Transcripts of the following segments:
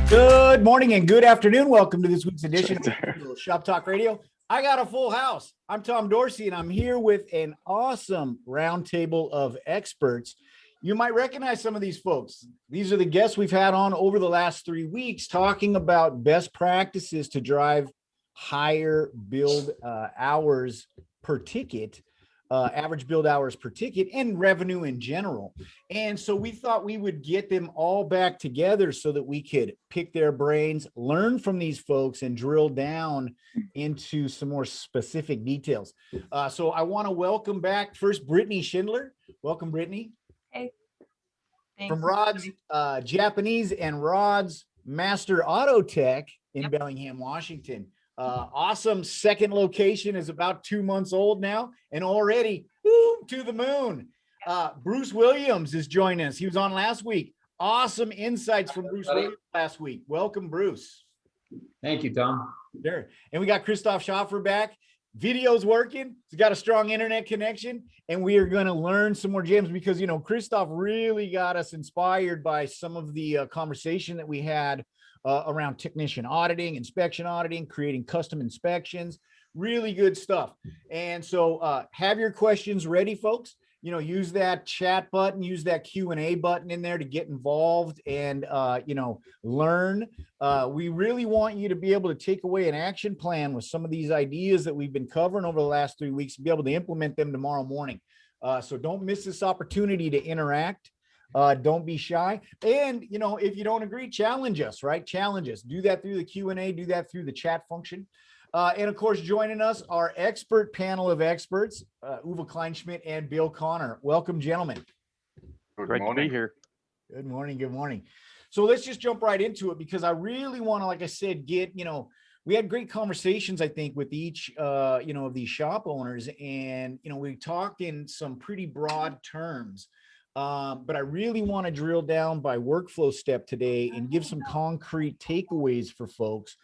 Good morning and good afternoon. Welcome to this week's edition of Shop Talk Radio. I got a full house. I'm Tom Dorsey, and I'm here with an awesome roundtable of experts. You might recognize some of these folks. These are the guests we've had on over the last 3 weeks talking about best practices to drive higher build hours per ticket, average build hours per ticket, and revenue in general. And so we thought we would get them all back together so that we could pick their brains, learn from these folks, and drill down into some more specific details. So I want to welcome back first Brittany Schindler. Welcome, Brittany. Hey. Thanks. From Rod's Japanese and Rod's Master Auto Tech in Bellingham, Washington. Awesome. Second location is about 2 months old now and already boom, to the moon. Bruce Williams is joining us. He was on last week. Awesome insights from Bruce Williams last week. Welcome, Bruce. Thank you, Tom. There. And we got Christoph Schaffer back. Video's working. He's got a strong internet connection, and we are going to learn some more gems because, you know, Christoph really got us inspired by some of the conversation that we had around technician auditing, inspection auditing, creating custom inspections, really good stuff. And so have your questions ready, folks. You know, use that chat button, use that Q&A button in there to get involved and, you know, learn. We really want you to be able to take away an action plan with some of these ideas that we've been covering over the last 3 weeks, to be able to implement them tomorrow morning. So don't miss this opportunity to interact. Don't be shy. And, you know, if you don't agree, challenge us, right? Challenge us. Do that through the Q&A, do that through the chat function. And of course, joining us, our expert panel of experts, Uwe Kleinschmidt and Bill Connor. Welcome, gentlemen. Great to be here. Good morning. Good morning. So let's just jump right into it because I really want to, like I said, get, you know, we had great conversations, I think, with each, you know, of these shop owners. And, you know, we talked in some pretty broad terms. But I really want to drill down by workflow step today and give some concrete takeaways for folks.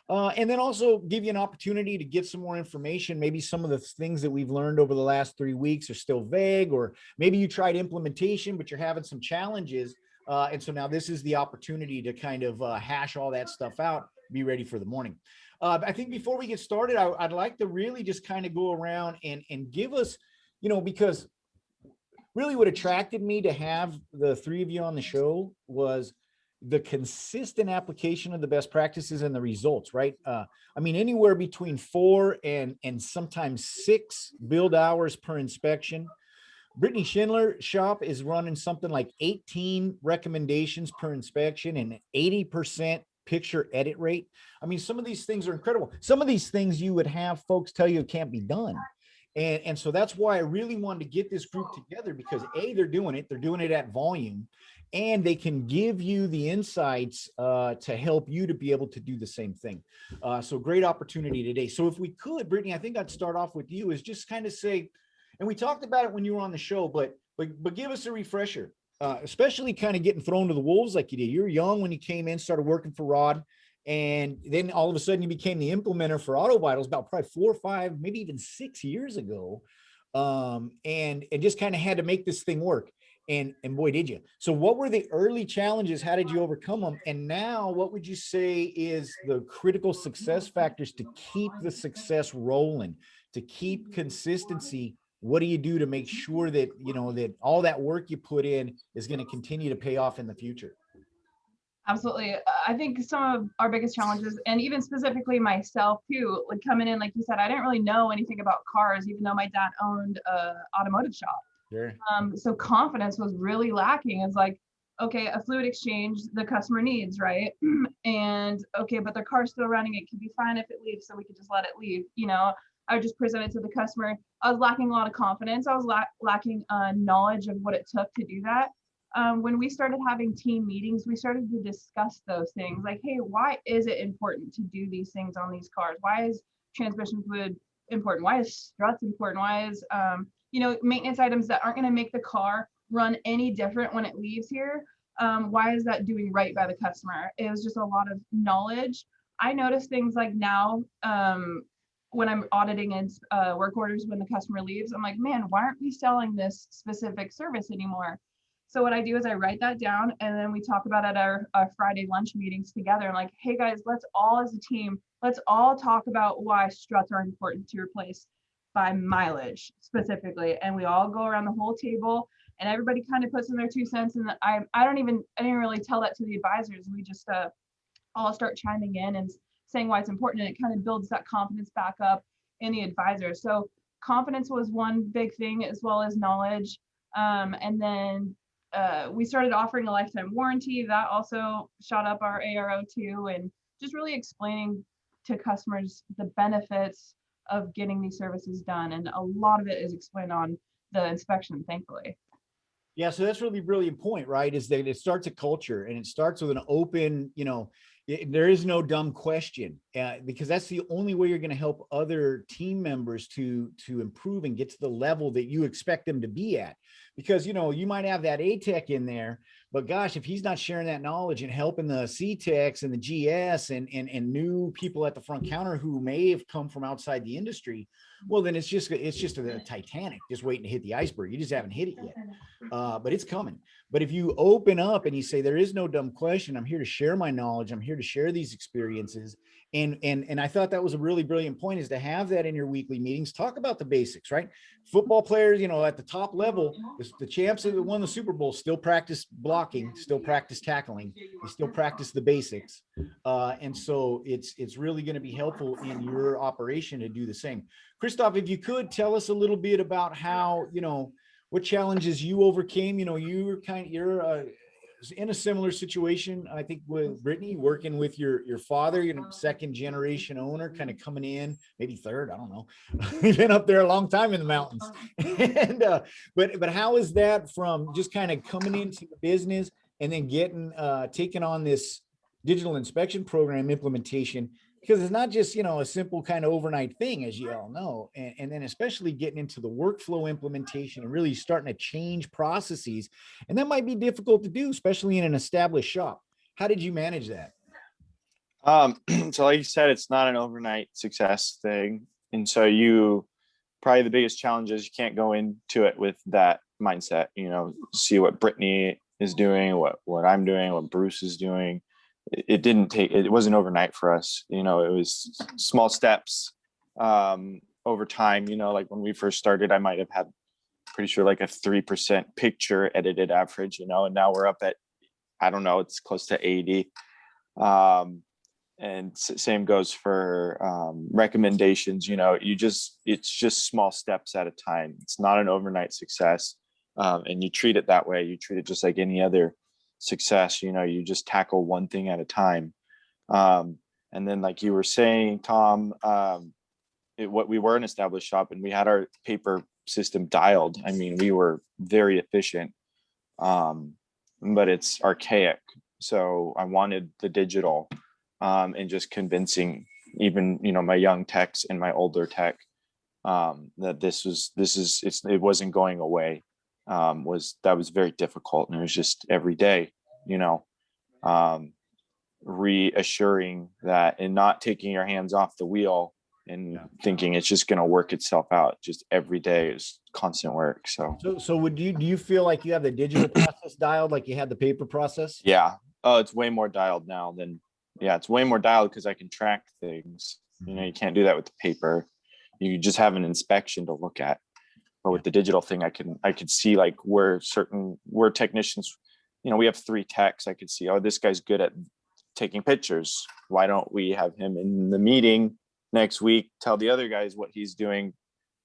And then also give you an opportunity to get some more information. Maybe some of the things that we've learned over the last 3 weeks are still vague, or maybe you tried implementation, but you're having some challenges. And so now this is the opportunity to kind of hash all that stuff out, be ready for the morning. I think before we get started, I'd like to really just kind of go around and give us, you know, because really what attracted me to have the three of you on the show was the consistent application of the best practices and the results, right? I mean, anywhere between 4 and sometimes 6 build hours per inspection. Brittany Schindler shop is running something like 18 recommendations per inspection and 80% picture edit rate. I mean, some of these things are incredible. Some of these things you would have folks tell you it can't be done. And so that's why I really wanted to get this group together because A, they're doing it at volume, and they can give you the insights to help you to be able to do the same thing. So great opportunity today. So if we could, Brittany, I think I'd start off with you is just kind of say, and we talked about it when you were on the show, but give us a refresher, especially kind of getting thrown to the wolves like you did. You're young when you came in, started working for Rod. And then all of a sudden you became the implementer for Auto Vitals about probably 4 or 5, maybe even 6 years ago. And just kind of had to make this thing work. And boy, did you. So what were the early challenges? How did you overcome them? And now what would you say is the critical success factors to keep the success rolling, to keep consistency? What do you do to make sure that, you know, that all that work you put in is going to continue to pay off in the future? Absolutely. I think some of our biggest challenges, and even specifically myself too, like coming in, like you said, I didn't really know anything about cars, even though my dad owned an automotive shop. Sure. So confidence was really lacking. It's like, okay, a fluid exchange the customer needs, right? And okay, but their car's still running. It could be fine if it leaves, so we could just let it leave. You know, I would just present it to the customer. I was lacking a lot of confidence. I was lacking knowledge of what it took to do that. When we started having team meetings, we started to discuss those things like, hey, why is it important to do these things on these cars? Why is transmission fluid important? Why is struts important? Why is, you know, maintenance items that aren't going to make the car run any different when it leaves here? Why is that doing right by the customer? It was just a lot of knowledge. I notice things like now, when I'm auditing in work orders when the customer leaves, I'm like, man, why aren't we selling this specific service anymore? So what I do is I write that down, and then we talk about it at our Friday lunch meetings together. I'm like, hey guys, let's all as a team, let's all talk about why struts are important to your place by mileage specifically. And we all go around the whole table, and everybody kind of puts in their 2 cents. And I didn't really tell that to the advisors. We just all start chiming in and saying why it's important, and it kind of builds that confidence back up in the advisor. So confidence was one big thing, as well as knowledge. And then we started offering a lifetime warranty. That also shot up our ARO too, and just really explaining to customers the benefits of getting these services done. And a lot of it is explained on the inspection, thankfully. Yeah, so that's really, really important, right? Is that it starts a culture, and it starts with an open, there is no dumb question, because that's the only way you're going to help other team members to improve and get to the level that you expect them to be at. Because, you might have that A tech in there, but gosh, if he's not sharing that knowledge and helping the C techs and the GS and new people at the front counter who may have come from outside the industry, well, then it's just a Titanic just waiting to hit the iceberg. You just haven't hit it yet, but it's coming. But if you open up and you say, there is no dumb question, I'm here to share my knowledge, I'm here to share these experiences. And I thought that was a really brilliant point, is to have that in your weekly meetings. Talk about the basics, right? Football players, at the top level, the champs that won the Super Bowl still practice blocking, still practice tackling, they still practice the basics. And so it's really going to be helpful in your operation to do the same. Christoph, if you could tell us a little bit about how, what challenges you overcame. You're in a similar situation, I think, with Brittany, working with your father, second generation owner, kind of coming in, maybe third, I don't know. You've been up there a long time in the mountains. And but how is that from just kind of coming into the business and then taking on this digital inspection program implementation? Because it's not just, a simple kind of overnight thing, as you all know, and then especially getting into the workflow implementation and really starting to change processes. And that might be difficult to do, especially in an established shop. How did you manage that? So like you said, it's not an overnight success thing. And so probably the biggest challenge is you can't go into it with that mindset, see what Brittany is doing, what I'm doing, what Bruce is doing. It wasn't overnight for us. It was small steps over time. Like when we first started, I might have had pretty sure like a 3% picture edited average, and now we're up at, I don't know, it's close to 80. And same goes for recommendations. It's just small steps at a time. It's not an overnight success. And you treat it that way. You treat it just like any other success. You just tackle one thing at a time. And then, like you were saying, Tom, we were an established shop, and we had our paper system dialed. I mean, we were very efficient, but it's archaic. So I wanted the digital, and just convincing even, my young techs and my older tech, that it wasn't going away. That was very difficult, and it was just every day, reassuring that, and not taking your hands off the wheel and thinking it's just going to work itself out. Just every day is constant work. So do you feel like you have the digital process dialed like you had the paper process? Yeah. Oh, it's way more dialed now it's way more dialed because I can track things. You can't do that with the paper. You just have an inspection to look at. But with the digital thing, I could see like where technicians, we have 3 techs. I could see, oh, this guy's good at taking pictures. Why don't we have him in the meeting next week, tell the other guys what he's doing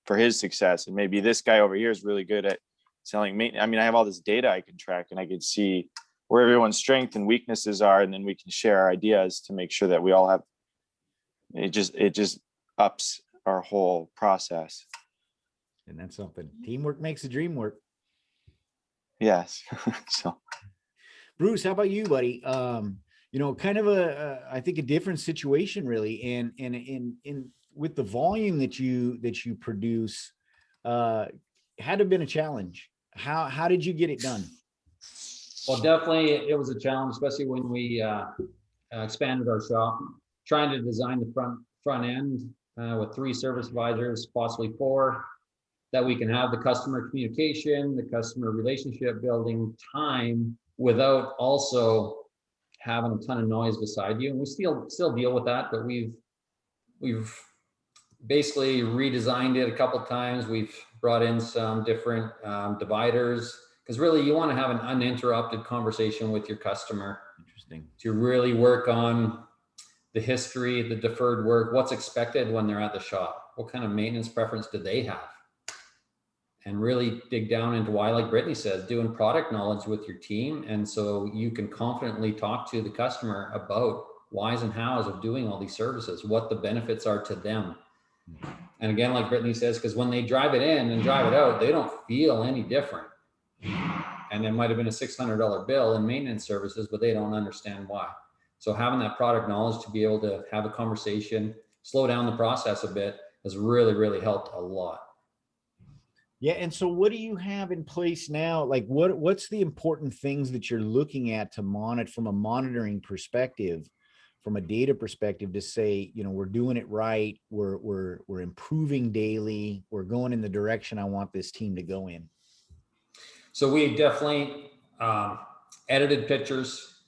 for his success? And maybe this guy over here is really good at selling maintenance. I mean, I have all this data I can track, and I can see where everyone's strengths and weaknesses are. And then we can share our ideas to make sure that we all have, it just ups our whole process. And that's something. Teamwork makes the dream work. Yes. So, Bruce, how about you, buddy? Kind of I think a different situation, really, and in with the volume that you produce, had to have been a challenge. How did you get it done? Well, definitely it was a challenge, especially when we expanded our shop, trying to design the front end with 3 service advisors, possibly 4. that we can have the customer communication, the customer relationship building time without also having a ton of noise beside you. And we still deal with that, but we've basically redesigned it a couple of times. We've brought in some different dividers, because really you want to have an uninterrupted conversation with your customer. Interesting. To really work on the history, the deferred work, what's expected when they're at the shop, what kind of maintenance preference do they have, and really dig down into why, like Brittany says, doing product knowledge with your team. And so you can confidently talk to the customer about whys and hows of doing all these services, what the benefits are to them. And again, like Brittany says, because when they drive it in and drive it out, they don't feel any different. And there might have been a $600 bill in maintenance services, but they don't understand why. So having that product knowledge to be able to have a conversation, slow down the process a bit, has really, really helped a lot. Yeah. And so what do you have in place now? Like what's the important things that you're looking at to monitor from a monitoring perspective, from a data perspective, to say, you know, we're doing it right. We're improving daily. We're going in the direction I want this team to go in. So we definitely edited pictures,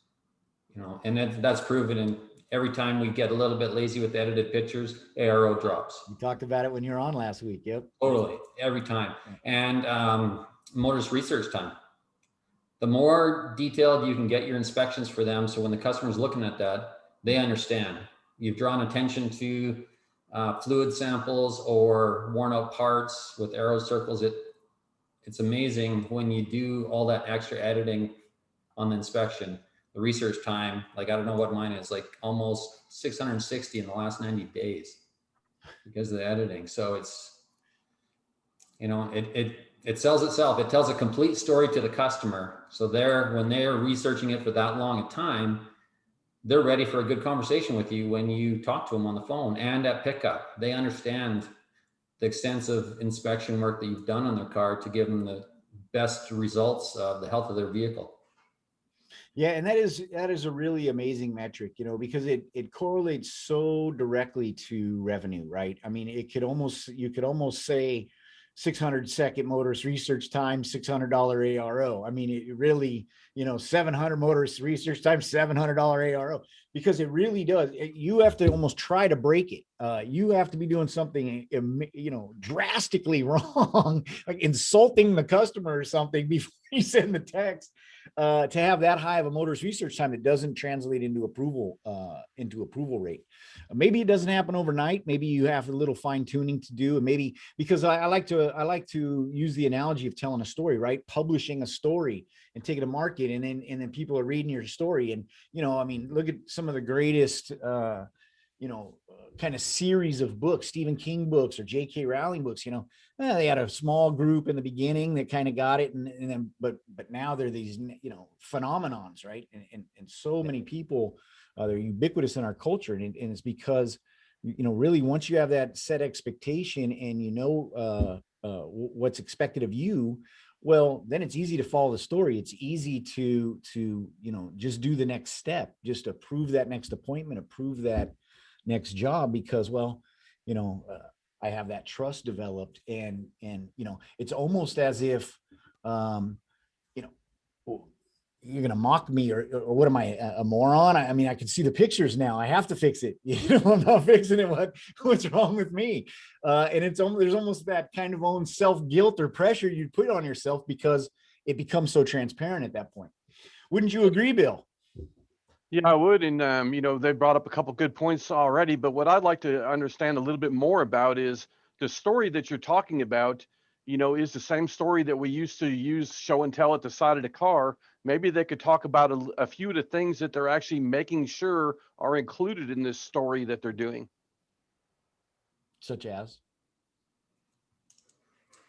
you know, and that's proven. And every time we get a little bit lazy with edited pictures, ARO drops. You talked about it when you were on last week. Yep. Totally, every time. And motorist research time. The more detailed you can get your inspections for them, so when the customer's looking at that, they understand. You've drawn attention to fluid samples or worn out parts with arrow circles. It's amazing when you do all that extra editing on the inspection. The research time, like I don't know what mine is, like almost 660 in the last 90 days because of the editing. So it's, you know, it sells itself. It tells a complete story to the customer. So when they're researching it for that long a time, they're ready for a good conversation with you when you talk to them on the phone and at pickup. They understand the extensive inspection work that you've done on their car to give them the best results of the health of their vehicle. Yeah, and that is a really amazing metric, you know, because it correlates so directly to revenue, right? I mean, you could almost say 600-second motorist research time, $600 ARO. I mean, it really, you know, 700 motorist research time, $700 ARO, because it really does. You have to almost try to break it. You have to be doing something, you know, drastically wrong, like insulting the customer or something before you send the text. To have that high of a motorist research time, it doesn't translate into approval rate. Maybe it doesn't happen overnight. Maybe you have a little fine tuning to do, and maybe because I like to use the analogy of telling a story, right? Publishing a story and taking it to market, and then people are reading your story, and you know, I mean, look at some of the greatest, you know, kind of series of books, Stephen King books or J.K. Rowling books. You know, they had a small group in the beginning that kind of got it, and then but now they're these, you know, phenomenons, right? And so many people, they're ubiquitous in our culture, and it's because, you know, really once you have that set expectation and you know what's expected of you, well, then it's easy to follow the story. It's easy to you know, just do the next step, just approve that next appointment, approve that next job, because, well, you know, I have that trust developed, and you know, it's almost as if, you know, well, you're gonna mock me, or what am I, a moron? I mean, I can see the pictures now. I have to fix it. You know, I'm not fixing it. What's wrong with me? And there's almost that kind of own self-guilt or pressure you put on yourself because it becomes so transparent at that point. Wouldn't you agree, Bill? Yeah, I would. And, you know, they brought up a couple good points already, but what I'd like to understand a little bit more about is the story that you're talking about, you know, is the same story that we used to use show and tell at the side of the car. Maybe they could talk about a few of the things that they're actually making sure are included in this story that they're doing. Such as?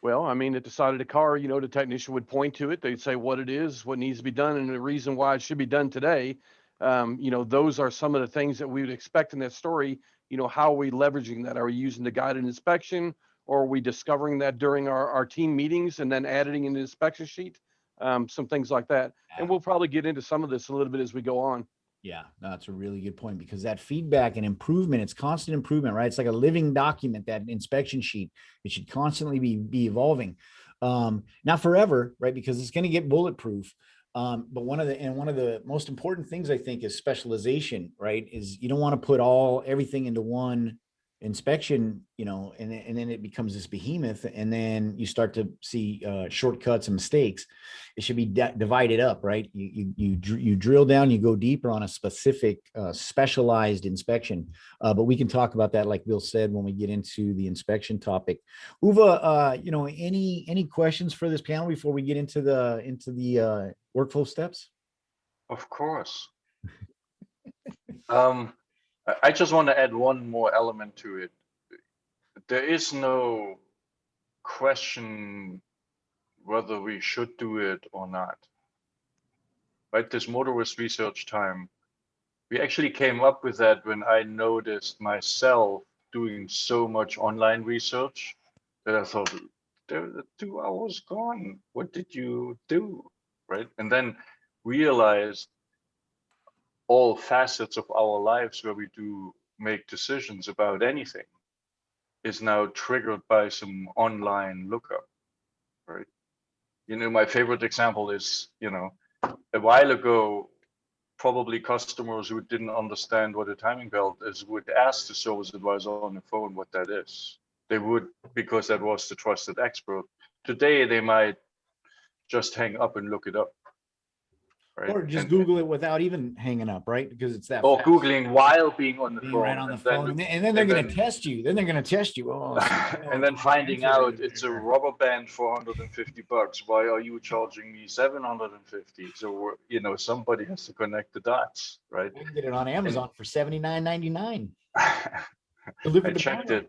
Well, I mean, at the side of the car, you know, the technician would point to it. They'd say what it is, what needs to be done, and the reason why it should be done today. You know, those are some of the things that we would expect in that story. You know, how are we leveraging that? Are we using the guided inspection, or are we discovering that during our team meetings and then adding in the inspection sheet? Some things like that. And we'll probably get into some of this a little bit as we go on. Yeah, that's a really good point, because that feedback and improvement, it's constant improvement, right? It's like a living document, that inspection sheet. It should constantly be evolving. Not forever, right? Because it's going to get bulletproof. But one of the most important things, I think, is specialization, right? Is you don't want to put everything into one inspection, and then it becomes this behemoth, and then you start to see shortcuts and mistakes. It should be divided up, right? You drill down, you go deeper on a specific specialized inspection. But we can talk about that, like Bill said, when we get into the inspection topic. Uwe, any questions for this panel before we get into the workflow steps? Of course. I just want to add one more element to it. There is no question whether we should do it or not. Right, this motorist research time, we actually came up with that when I noticed myself doing so much online research that I thought, there are 2 hours gone. What did you do? Right, and then realized all facets of our lives where we do make decisions about anything is now triggered by some online lookup, right? My favorite example is, a while ago, probably customers who didn't understand what a timing belt is would ask the service advisor on the phone what that is. They would, because that was the trusted expert. Today, they might just hang up and look it up. Right? Or just Google it without even hanging up, right? Because it's that or fast. Googling while being on the Being phone. right on the phone, and then they're going to test you. Then they're going to test you. Oh, and then finding out it's a rubber band for $150. Why are you charging me $750? So somebody has to connect the dots, right? You can get it on Amazon for $79.99. I checked it.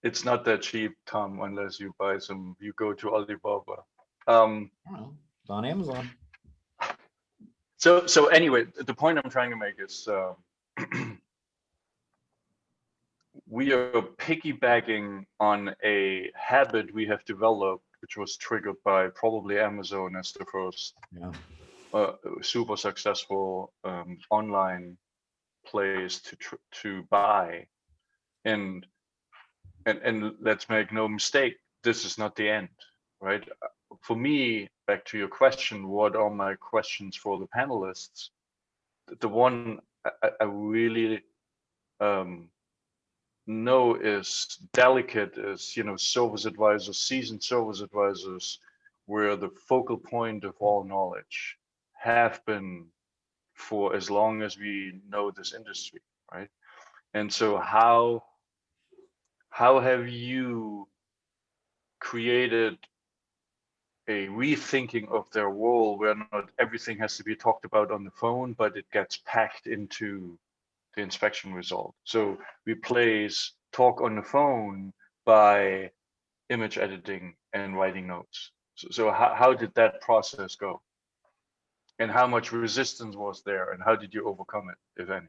It's not that cheap, Tom, unless you buy some. You go to Alibaba. It's on Amazon. So anyway, the point I'm trying to make is we are piggybacking on a habit we have developed, which was triggered by probably Amazon as the first super successful online place to buy. And let's make no mistake, this is not the end, right? For me, back to your question, what are my questions for the panelists? The one I really know is delicate is, service advisors, seasoned service advisors, were the focal point of all knowledge, have been for as long as we know this industry, right? And so how have you created a rethinking of their role where not everything has to be talked about on the phone, but it gets packed into the inspection result? So replace talk on the phone by image editing and writing notes. So how did that process go? And how much resistance was there, and how did you overcome it, if any?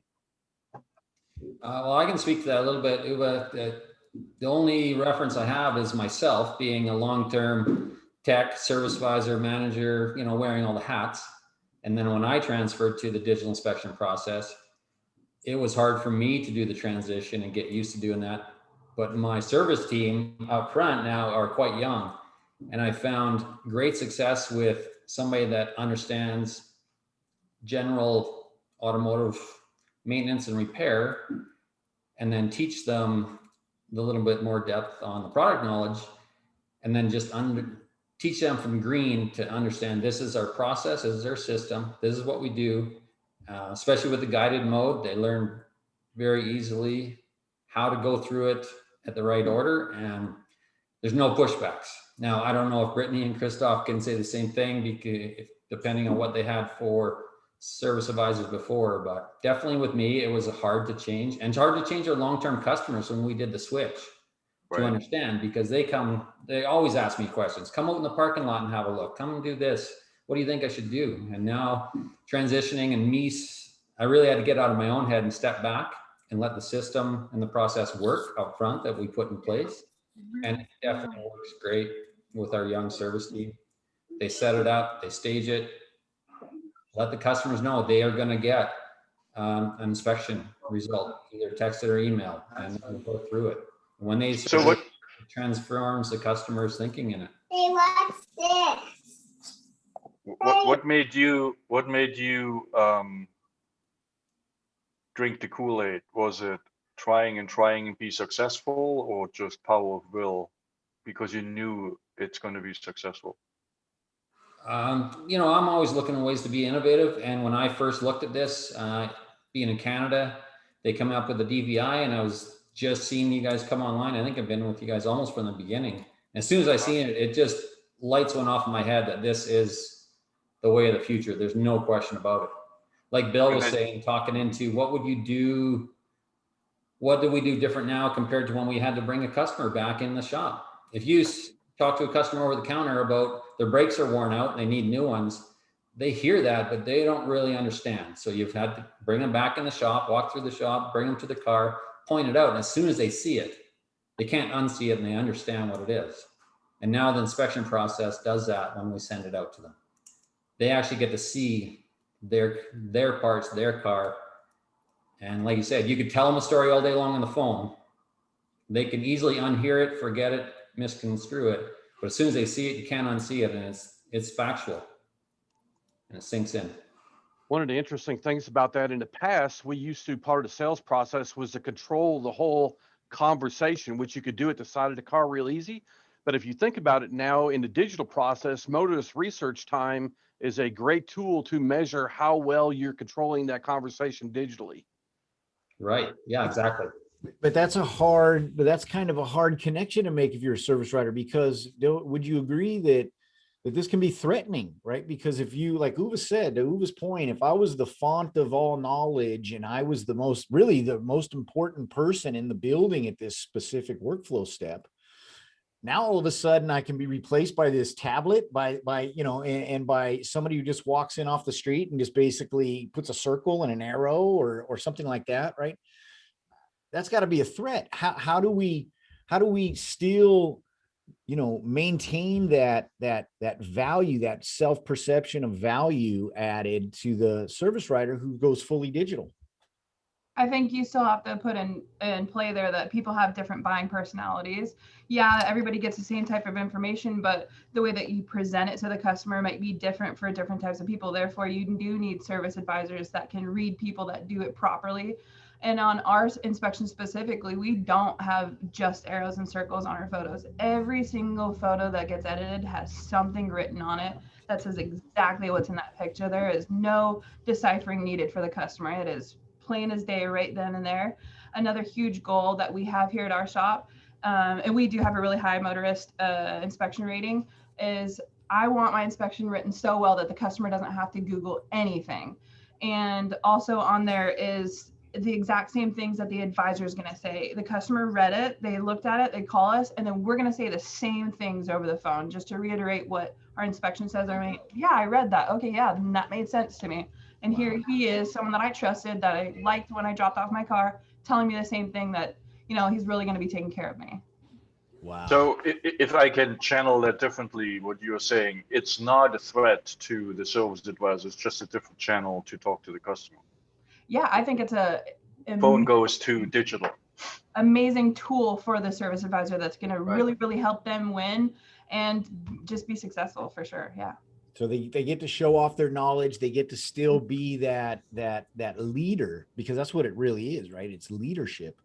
Well, I can speak to that a little bit. The only reference I have is myself being a long-term tech service advisor, manager, wearing all the hats. And then when I transferred to the digital inspection process, it was hard for me to do the transition and get used to doing that. But my service team up front now are quite young. And I found great success with somebody that understands general automotive maintenance and repair, and then teach them a little bit more depth on the product knowledge, and then just teach them from green to understand this is our process, this is our system, this is what we do. Especially with the guided mode, they learn very easily how to go through it at the right order, and there's no pushbacks. Now, I don't know if Brittany and Christoph can say the same thing, because depending on what they had for service advisors before, but definitely with me, it was hard to change. And it's hard to change our long-term customers when we did the switch to understand, because they always ask me questions. Come out in the parking lot and have a look. Come and do this. What do you think I should do? And now transitioning and I really had to get out of my own head and step back and let the system and the process work up front that we put in place. And it definitely works great with our young service team. They set it up, they stage it, let the customers know they are going to get an inspection result, either texted or email, and we'll go through it. When they So serve what it, it transforms the customer's thinking in it. Hey, what's this? what made you drink the Kool-Aid? Was it trying and be successful, or just power of will because you knew it's going to be successful? You know, I'm always looking at ways to be innovative. And when I first looked at this, being in Canada, they come up with the DVI, and I was just seeing you guys come online. I think I've been with you guys almost from the beginning. As soon as I seen it, it just lights went off in my head that this is the way of the future. There's no question about it. Like Bill was saying, talking into what would you do? What do we do different now compared to when we had to bring a customer back in the shop? If you talk to a customer over the counter about their brakes are worn out and they need new ones, they hear that, but they don't really understand. So you've had to bring them back in the shop, walk through the shop, bring them to the car, point it out. And as soon as they see it, they can't unsee it and they understand what it is. And now the inspection process does that when we send it out to them. They actually get to see their parts, their car. And like you said, you could tell them a story all day long on the phone. They can easily unhear it, forget it, misconstrue it. But as soon as they see it, you can't unsee it, and it's factual, and it sinks in. One of the interesting things about that, in the past, we used to, part of the sales process was to control the whole conversation, which you could do at the side of the car real easy. But if you think about it now in the digital process, motorist research time is a great tool to measure how well you're controlling that conversation digitally. Right. Yeah, exactly. But that's kind of a hard connection to make if you're a service writer, because would you agree that this can be threatening, right? Because if you, like Uwe said, to Uwe's point, if I was the font of all knowledge and I was the most important person in the building at this specific workflow step, now all of a sudden I can be replaced by this tablet by and by somebody who just walks in off the street and just basically puts a circle and an arrow or something like that, right? That's got to be a threat. How do we still, maintain that value, that self-perception of value added to the service writer who goes fully digital? I think you still have to put in play there that people have different buying personalities. Yeah, everybody gets the same type of information, but the way that you present it to the customer might be different for different types of people. Therefore, you do need service advisors that can read people that do it properly. And on our inspection specifically, we don't have just arrows and circles on our photos. Every single photo that gets edited has something written on it that says exactly what's in that picture. There is no deciphering needed for the customer. It is plain as day right then and there. Another huge goal that we have here at our shop, and we do have a really high motorist inspection rating, is I want my inspection written so well that the customer doesn't have to Google anything. And also on there is the exact same things that the advisor is going to say. The customer read it, they looked at it, they call us, and then we're going to say the same things over the phone just to reiterate what our inspection says. I mean, yeah, I read that. Okay, yeah, that made sense to me. And here he is, someone that I trusted, that I liked when I dropped off my car, telling me the same thing, that, he's really going to be taking care of me. Wow. So if I can channel that differently, what you're saying, it's not a threat to the service advisor, it's just a different channel to talk to the customer. Yeah, I think it's Phone goes to digital. Amazing tool for the service advisor that's going to really, really help them win and just be successful for sure. Yeah. So they get to show off their knowledge. They get to still be that leader, because that's what it really is, right? It's leadership.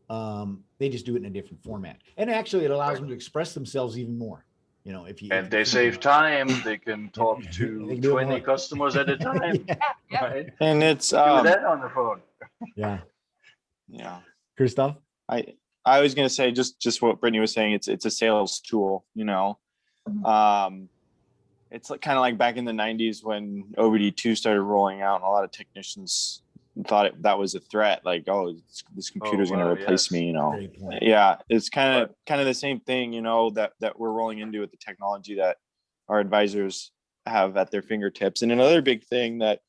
They just do it in a different format, and actually it allows them to express themselves even more. If they save time, they can talk to 20 customers at a time. Yeah. Right? And it's do that on the phone. Yeah. Christoph? I was going to say just what Brittany was saying. It's a sales tool, Mm-hmm. It's kind of like back in the 90s when OBD2 started rolling out, and a lot of technicians thought that was a threat. Like, oh, this computer is going to replace me, Yeah, it's kind of the same thing, that we're rolling into with the technology that our advisors have at their fingertips. And another big thing that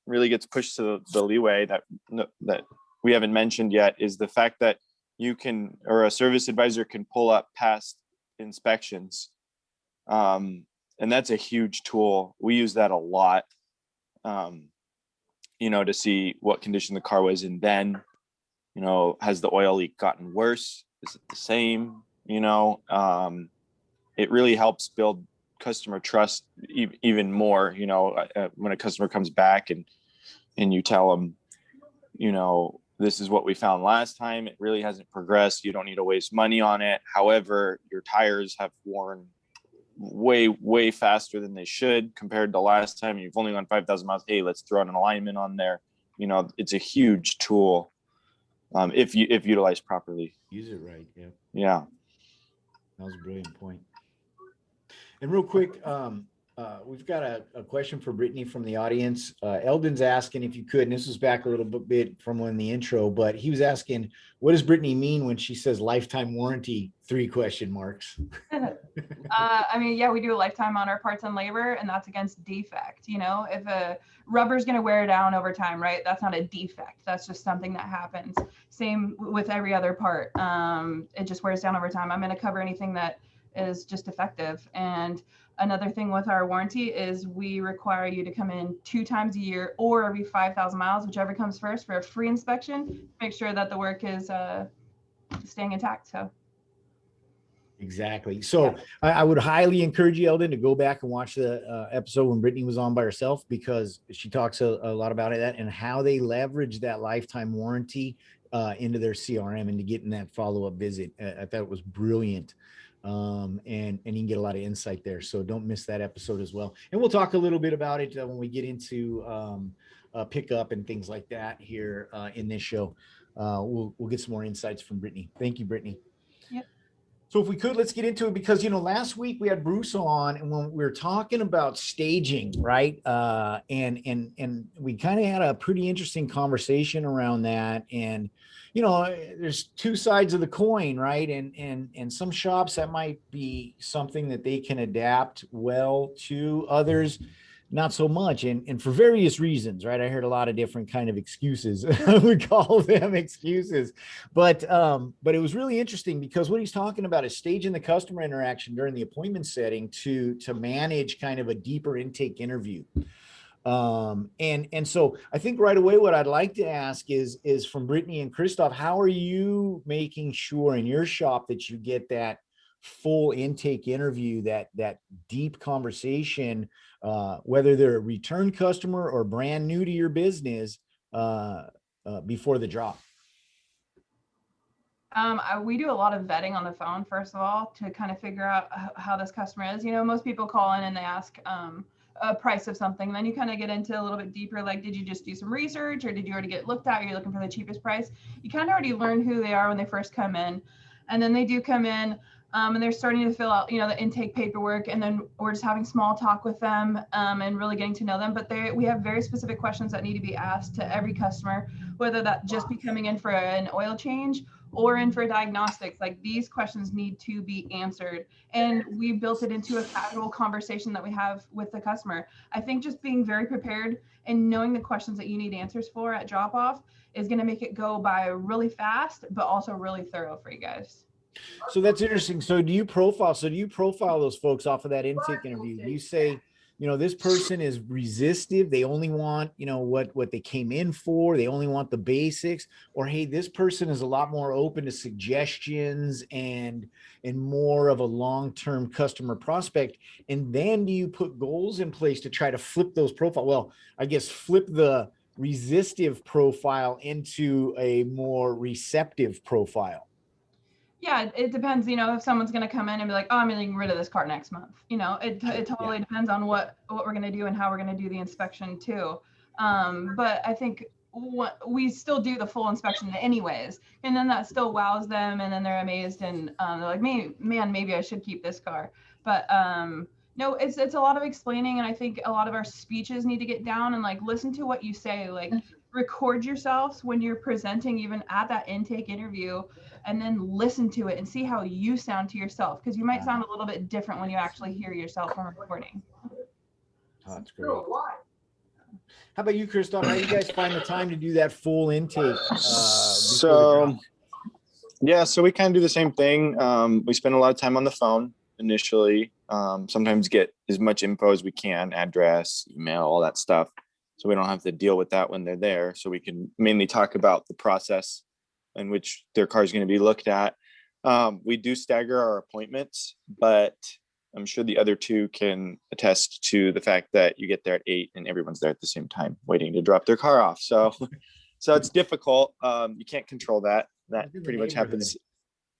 really gets pushed to the leeway that we haven't mentioned yet is the fact that a service advisor can pull up past inspections. And that's a huge tool. We use that a lot. to see what condition the car was in then. Has the oil leak gotten worse? Is it the same? It really helps build customer trust even more. When a customer comes back and you tell them, this is what we found last time. It really hasn't progressed. You don't need to waste money on it. However, your tires have worn way faster than they should compared to last time. You've only gone 5,000 miles. Hey, let's throw an alignment on there. It's a huge tool if utilized properly. Use it right. Yeah. Yeah. That was a brilliant point. And real quick, we've got a question for Brittany from the audience. Eldon's asking if you could, and this was back a little bit from in the intro, but he was asking, what does Brittany mean when she says lifetime warranty? 3 question marks. I mean, yeah, we do a lifetime on our parts and labor, and that's against defect. If a rubber's going to wear down over time, right? That's not a defect. That's just something that happens. Same with every other part. It just wears down over time. I'm going to cover anything that is just defective. And another thing with our warranty is we require you to come in 2 times a year or every 5,000 miles, whichever comes first, for a free inspection. Make sure that the work is staying intact. So. Exactly. So I would highly encourage you, Eldon, to go back and watch the episode when Brittany was on by herself, because she talks a lot about that and how they leverage that lifetime warranty into their CRM and to getting that follow-up visit. I thought it was brilliant. And you can get a lot of insight there. So don't miss that episode as well. And we'll talk a little bit about it when we get into pickup and things like that here in this show. We'll get some more insights from Brittany. Thank you, Brittany. Yep. So if we could, let's get into it, because, last week we had Bruce on, and when we were talking about staging, right? And we kind of had a pretty interesting conversation around that. And, there's 2 sides of the coin, right? And some shops, that might be something that they can adapt well to, others not so much, and for various reasons, right? I heard a lot of different kind of excuses. We call them excuses, but it was really interesting, because what he's talking about is staging the customer interaction during the appointment setting to manage kind of a deeper intake interview. And so I think right away, what I'd like to ask is from Brittany and Christoph, how are you making sure in your shop that you get that full intake interview, that deep conversation, whether they're a return customer or brand new to your business, before the drop? We do a lot of vetting on the phone, first of all, to kind of figure out how this customer is. Most people call in and they ask a price of something. Then you kind of get into a little bit deeper, like, did you just do some research, or did you already get looked at? Or you're looking for the cheapest price. You kind of already learn who they are when they first come in. And then they do come in and they're starting to fill out, the intake paperwork. And then we're just having small talk with them and really getting to know them. But we have very specific questions that need to be asked to every customer, whether that just be coming in for an oil change or in for diagnostics. Like, these questions need to be answered. And we built it into a casual conversation that we have with the customer. I think just being very prepared and knowing the questions that you need answers for at drop off is going to make it go by really fast, but also really thorough for you guys. So that's interesting. So do you profile those folks off of that intake interview? Do you say, this person is resistive, they only want, what they came in for, they only want the basics, or, hey, this person is a lot more open to suggestions and more of a long-term customer prospect? And then do you put goals in place to try to flip those profile? Well, I guess flip the resistive profile into a more receptive profile. Yeah, it depends, if someone's going to come in and be like, oh, I'm getting rid of this car next month. It totally depends on what we're going to do and how we're going to do the inspection too. But I think we still do the full inspection anyways. And then that still wows them. And then they're amazed and they're like, maybe I should keep this car. But no, it's a lot of explaining. And I think a lot of our speeches need to get down and listen to what you say, record yourselves when you're presenting, even at that intake interview, and then listen to it and see how you sound to yourself, because you might sound a little bit different when you actually hear yourself on recording. Oh, that's great. How about you, Christoph? How do you guys find the time to do that full intake? So we kind of do the same thing. We spend a lot of time on the phone initially, sometimes get as much info as we can, address, email, all that stuff. so we don't have to deal with that when they're there. So we can mainly talk about the process in which their car is going to be looked at. We do stagger our appointments, but I'm sure the other two can attest to the fact that you get there at 8 and everyone's there at the same time waiting to drop their car off. So it's difficult. You can't control that. That pretty much happens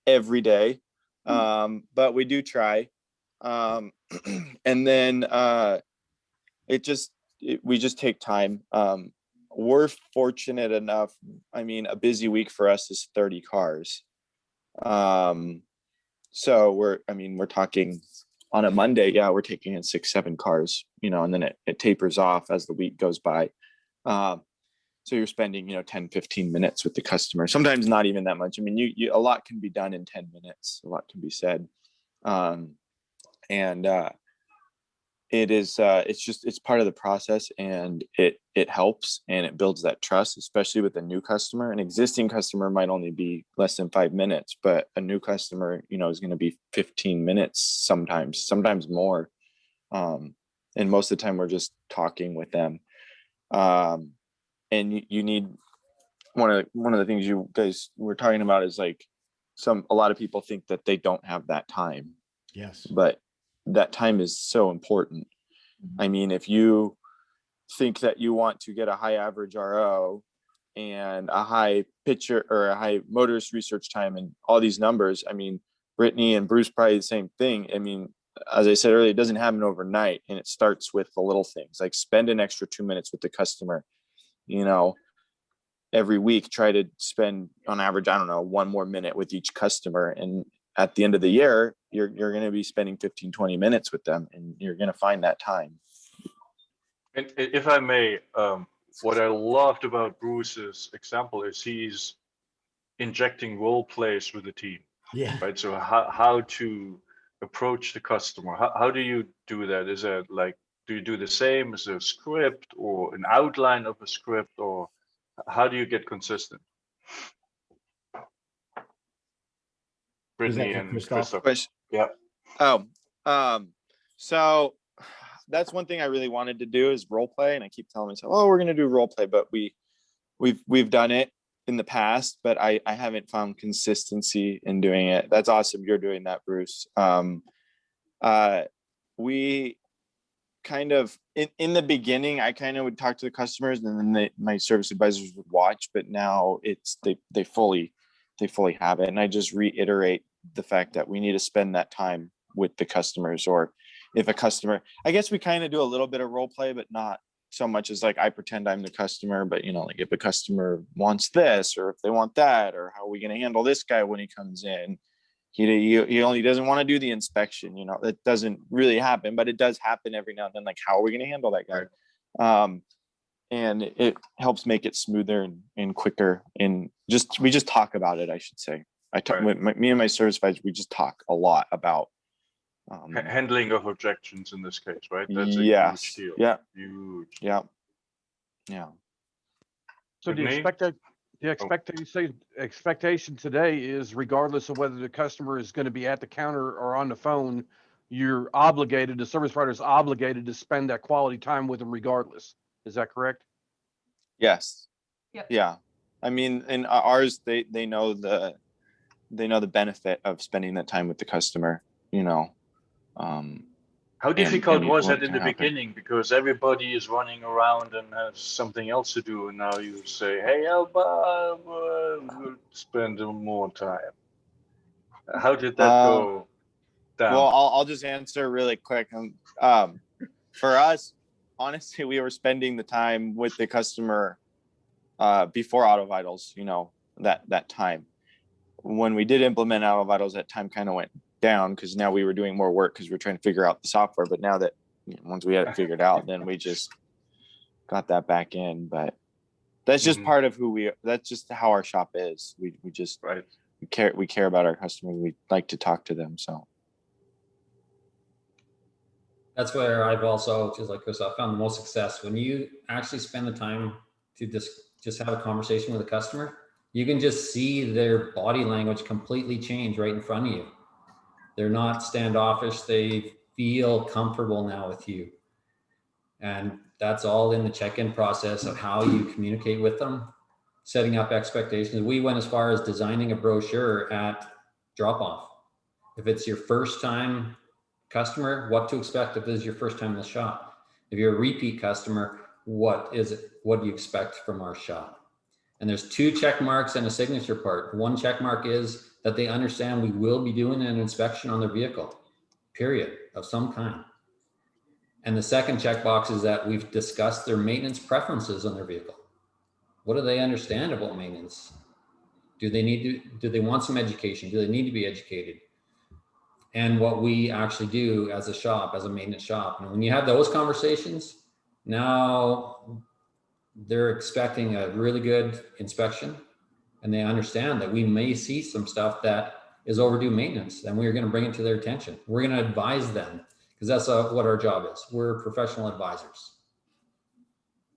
every day. But we do try. And then we just take time. We're fortunate enough. I mean, a busy week for us is 30 cars. So we're talking on a Monday. Yeah, we're taking in 6-7 cars, and then it tapers off as the week goes by. So you're spending, 10-15 minutes with the customer, sometimes not even that much. I mean, a lot can be done in 10 minutes, a lot can be said. It's part of the process, and it helps, and it builds that trust, especially with a new customer. An existing customer might only be less than 5 minutes, but a new customer, is going to be 15 minutes, sometimes more. And most of the time we're just talking with them. And you need, one of the things you guys were talking about is like a lot of people think that they don't have that time. Yes. But that time is so important. I mean, if you think that you want to get a high average RO and a high picture or a high motorist research time and all these numbers, I mean, Brittany and Bruce probably the same thing. I mean, as I said earlier, it doesn't happen overnight, and it starts with the little things, like spend an extra 2 minutes with the customer. Every week, try to spend on average, I don't know, 1 more minute with each customer. And at the end of the year, you're going to be spending 15-20 minutes with them, and you're going to find that time. And if I may, what I loved about Bruce's example is he's injecting role plays with the team. Yeah. Right. So how to approach the customer? How do you do that? Is it like, do you do the same as a script or an outline of a script, or how do you get consistent? Brittany and Christoph. Yeah. So that's one thing I really wanted to do is role play, and I keep telling myself, "Oh, we're going to do role play," but we've done it in the past, but I haven't found consistency in doing it. That's awesome. You're doing that, Bruce. We kind of in the beginning, I kind of would talk to the customers, and then my service advisors would watch, but now they fully have it. And I just reiterate the fact that we need to spend that time with the customers. Or if a customer, I guess we kind of do a little bit of role play, but not so much as like I pretend I'm the customer, but like if a customer wants this, or if they want that, or how are we going to handle this guy when he comes in? He only doesn't want to do the inspection. That doesn't really happen, but it does happen every now and then. Like, how are we going to handle that guy? And it helps make it smoother and quicker. And we just talk about it, I should say. Me and my service advisor, we just talk a lot about handling of objections in this case, right? That's a huge deal. Yeah. Huge. Yeah. So the expectation today is, regardless of whether the customer is going to be at the counter or on the phone, the service provider is obligated to spend that quality time with them regardless. Is that correct? Yes. Yep. Yeah. I mean, in ours, they know the benefit of spending that time with the customer, How difficult was it in the beginning? Because everybody is running around and has something else to do, and now you say, "Hey, Alba, we'll spend more time." How did that go down? Well, I'll just answer really quick. For us, honestly, we were spending the time with the customer before Auto Vitals. That time. When we did implement Auto Vitals, that time kind of went down because now we were doing more work because we were trying to figure out the software. But now that once we had it figured out, then we just got that back in. But that's just part of that's just how our shop is. We just we care about our customers. We like to talk to them. So that's where I've also, just like Chris, I found the most success when you actually spend the time to just have a conversation with a customer. You can just see their body language completely change right in front of you. They're not standoffish. They feel comfortable now with you. And that's all in the check-in process of how you communicate with them, setting up expectations. We went as far as designing a brochure at drop-off. If it's your first time customer, what to expect if this is your first time in the shop. If you're a repeat customer, what is it? What do you expect from our shop? And there's 2 check marks and a signature part. One check mark is that they understand we will be doing an inspection on their vehicle, period, of some kind. And the second checkbox is that we've discussed their maintenance preferences on their vehicle. What do they understand about maintenance? Do they want some education? Do they need to be educated? And what we actually do as a shop, as a maintenance shop. And when you have those conversations, now they're expecting a really good inspection, and they understand that we may see some stuff that is overdue maintenance, and we're going to bring it to their attention. We're going to advise them, because that's what our job is. We're professional advisors.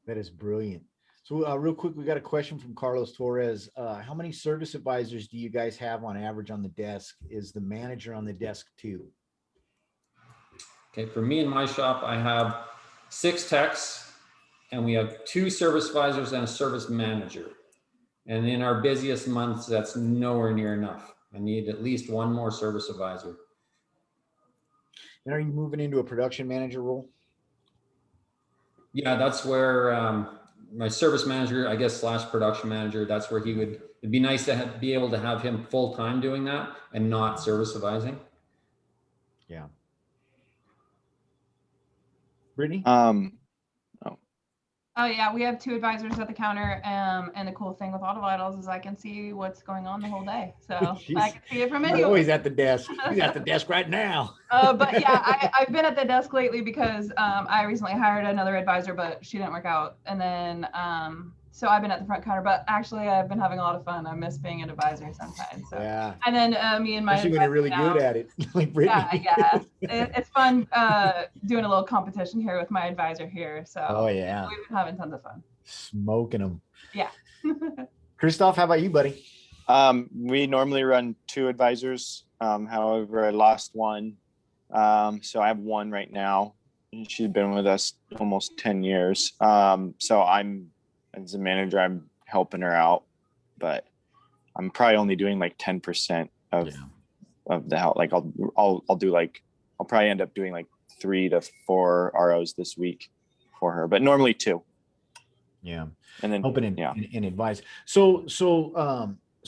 That is brilliant. So real quick, we got a question from Carlos Torres. How many service advisors do you guys have on average on the desk? Is the manager on the desk too? Okay, for me in my shop, I have 6 techs, and we have 2 service advisors and a service manager. And in our busiest months, that's nowhere near enough. I need at least 1 more service advisor. And are you moving into a production manager role? Yeah, that's where my service manager, I guess, / production manager, that's where it'd be nice to be able to have him full time doing that and not service advising. Yeah. Brittany? Oh yeah, we have 2 advisors at the counter, and the cool thing with Auto Vitals is I can see what's going on the whole day, so I can see it from He's anywhere. always at the desk. He's at the desk right now. But yeah, I've been at the desk lately because I recently hired another advisor, but she didn't work out, and then so I've been at the front counter. But actually, I've been having a lot of fun. I miss being an advisor sometimes. So. Yeah. And then me and my especially when you're really now, good at it, like Brittany. Yeah. It's fun doing a little competition here with my advisor here. So Oh yeah, we've been having tons of fun. Smoking them. Yeah. Christoph, how about you, buddy? We normally run 2 advisors. However, I lost one. So I have 1 right now. And she's been with us almost 10 years. So as a manager, I'm helping her out, but I'm probably only doing like 10% of the help. Like I'll probably end up doing like 3 to 4 ROs this week for her, but normally 2. Yeah. And then helping and advise. So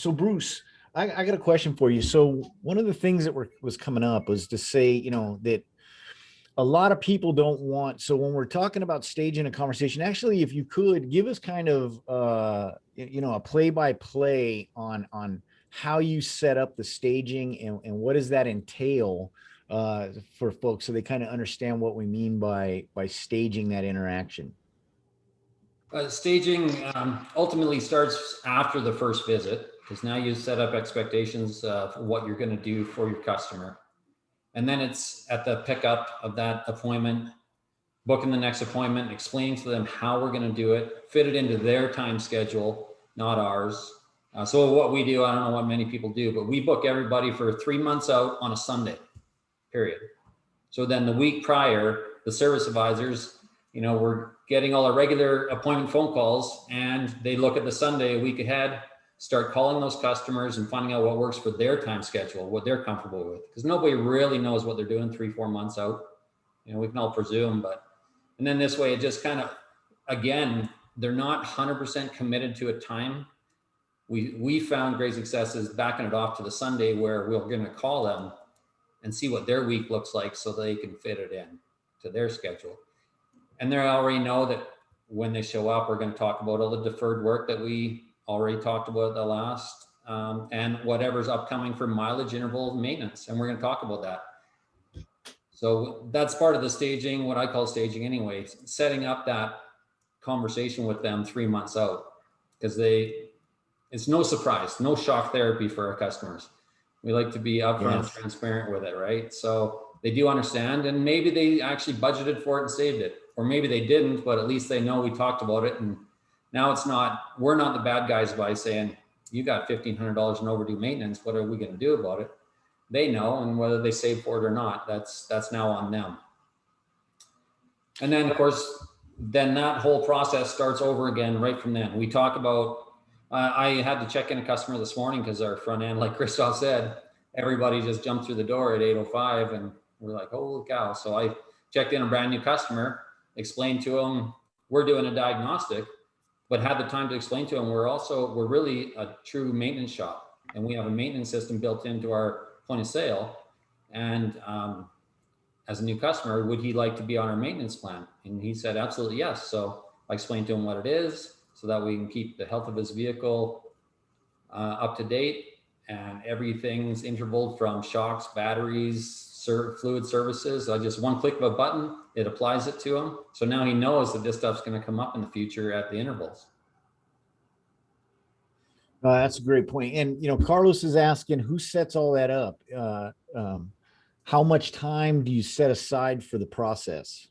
Bruce, I got a question for you. So one of the things that was coming up was to say, that a lot of people don't want. So when we're talking about staging a conversation, actually, if you could give us kind of, a play-by-play on how you set up the staging and what does that entail for folks, so they kind of understand what we mean by staging that interaction. Staging ultimately starts after the first visit, because now you set up expectations for what you're going to do for your customer. And then it's at the pickup of that appointment, booking the next appointment, explaining to them how we're going to do it, fit it into their time schedule, not ours. So what we do, I don't know what many people do, but we book everybody for 3 months out on a Sunday, period. So then the week prior, the service advisors, we're getting all our regular appointment phone calls, and they look at the Sunday a week ahead, start calling those customers and finding out what works for their time schedule, what they're comfortable with. Because nobody really knows what they're doing 3-4 months out. We can all presume, and then this way it just kind of, again, they're not 100% committed to a time. We found great successes backing it off to the Sunday, where we're going to call them and see what their week looks like so they can fit it in to their schedule. And they already know that when they show up, we're going to talk about all the deferred work that we already talked about at the last, and whatever's upcoming for mileage, interval, maintenance. And we're going to talk about that. So that's part of the staging, what I call staging anyway, setting up that conversation with them 3 months out, because it's no surprise, no shock therapy for our customers. We like to be upfront, transparent with it, right? So they do understand, and maybe they actually budgeted for it and saved it, or maybe they didn't, but at least they know we talked about it. And now we're not the bad guys by saying, you got $1,500 in overdue maintenance, what are we going to do about it? They know, and whether they save for it or not, that's now on them. And then of course, then that whole process starts over again right from then. We talk about, I had to check in a customer this morning because our front end, like Christoph said, everybody just jumped through the door at 8:05 and we're like, holy cow. So I checked in a brand new customer, explained to them, we're doing a diagnostic, but had the time to explain to them, we're really a true maintenance shop. And we have a maintenance system built into our point of sale. And as a new customer, would he like to be on our maintenance plan? And he said, absolutely yes. So I explained to him what it is so that we can keep the health of his vehicle up to date, and everything's intervaled from shocks, batteries, fluid services. I just one click of a button, it applies it to him. So now he knows that this stuff's going to come up in the future at the intervals. That's a great point. And, Carlos is asking who sets all that up? How much time do you set aside for the process?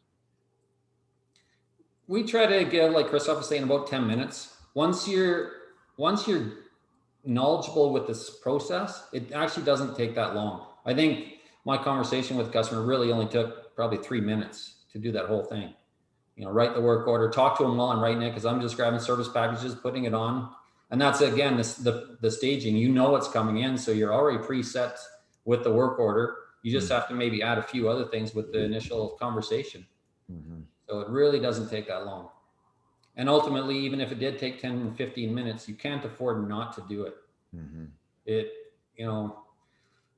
We try to give, like Christoph was saying, about 10 minutes. Once you're knowledgeable with this process, it actually doesn't take that long. I think my conversation with the customer really only took probably 3 minutes to do that whole thing. Write the work order, talk to them while I'm writing it, because I'm just grabbing service packages, putting it on. And that's, again, the staging. What's coming in, so you're already preset with the work order. You just have to maybe add a few other things with the initial conversation. Mm-hmm. So it really doesn't take that long. And ultimately, even if it did take 10, 15 minutes, you can't afford not to do it. Mm-hmm.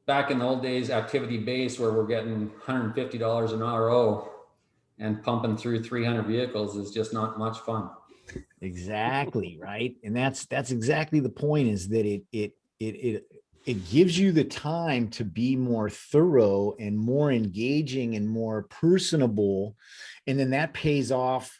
Back in the old days, activity-based, where we're getting $150 an RO and pumping through 300 vehicles is just not much fun. Exactly. Right. And that's exactly the point, is that it gives you the time to be more thorough and more engaging and more personable. And then that pays off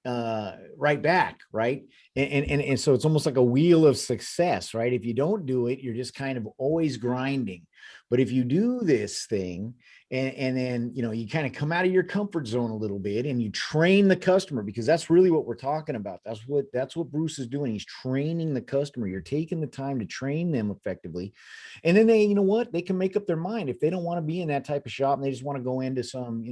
right back. Right. And so it's almost like a wheel of success, right? If you don't do it, you're just kind of always grinding. But if you do this thing and then, you kind of come out of your comfort zone a little bit and you train the customer, because that's really what we're talking about. That's what Bruce is doing. He's training the customer. You're taking the time to train them effectively. And then they, they can make up their mind if they don't want to be in that type of shop and they just want to go into some,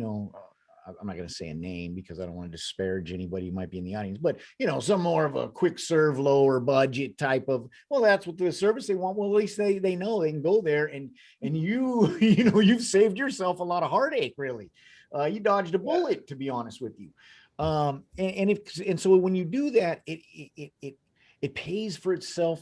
I'm not going to say a name because I don't want to disparage anybody who might be in the audience, but some more of a quick serve, lower budget type of, well, that's what the service they want. Well, at least they know they can go there and you've saved yourself a lot of heartache, really. You dodged a bullet, to be honest with you. And so when you do that, it pays for itself,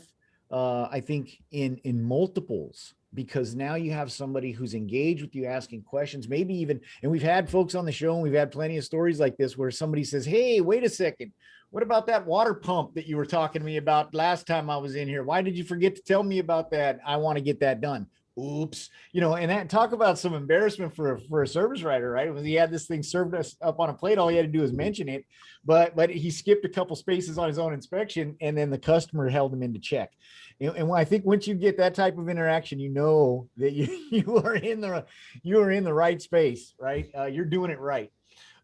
I think in multiples, because now you have somebody who's engaged with you, asking questions, maybe even, and we've had folks on the show and we've had plenty of stories like this where somebody says, hey, wait a second, what about that water pump that you were talking to me about last time I was in here? Why did you forget to tell me about that? I want to get that done. Oops. And that, talk about some embarrassment for a service writer, right? When he had this thing served us up on a plate, all he had to do is mention it, but he skipped a couple spaces on his own inspection, and then the customer held him into check. And I think once you get that type of interaction, that you are in the right space, right? You're doing it right.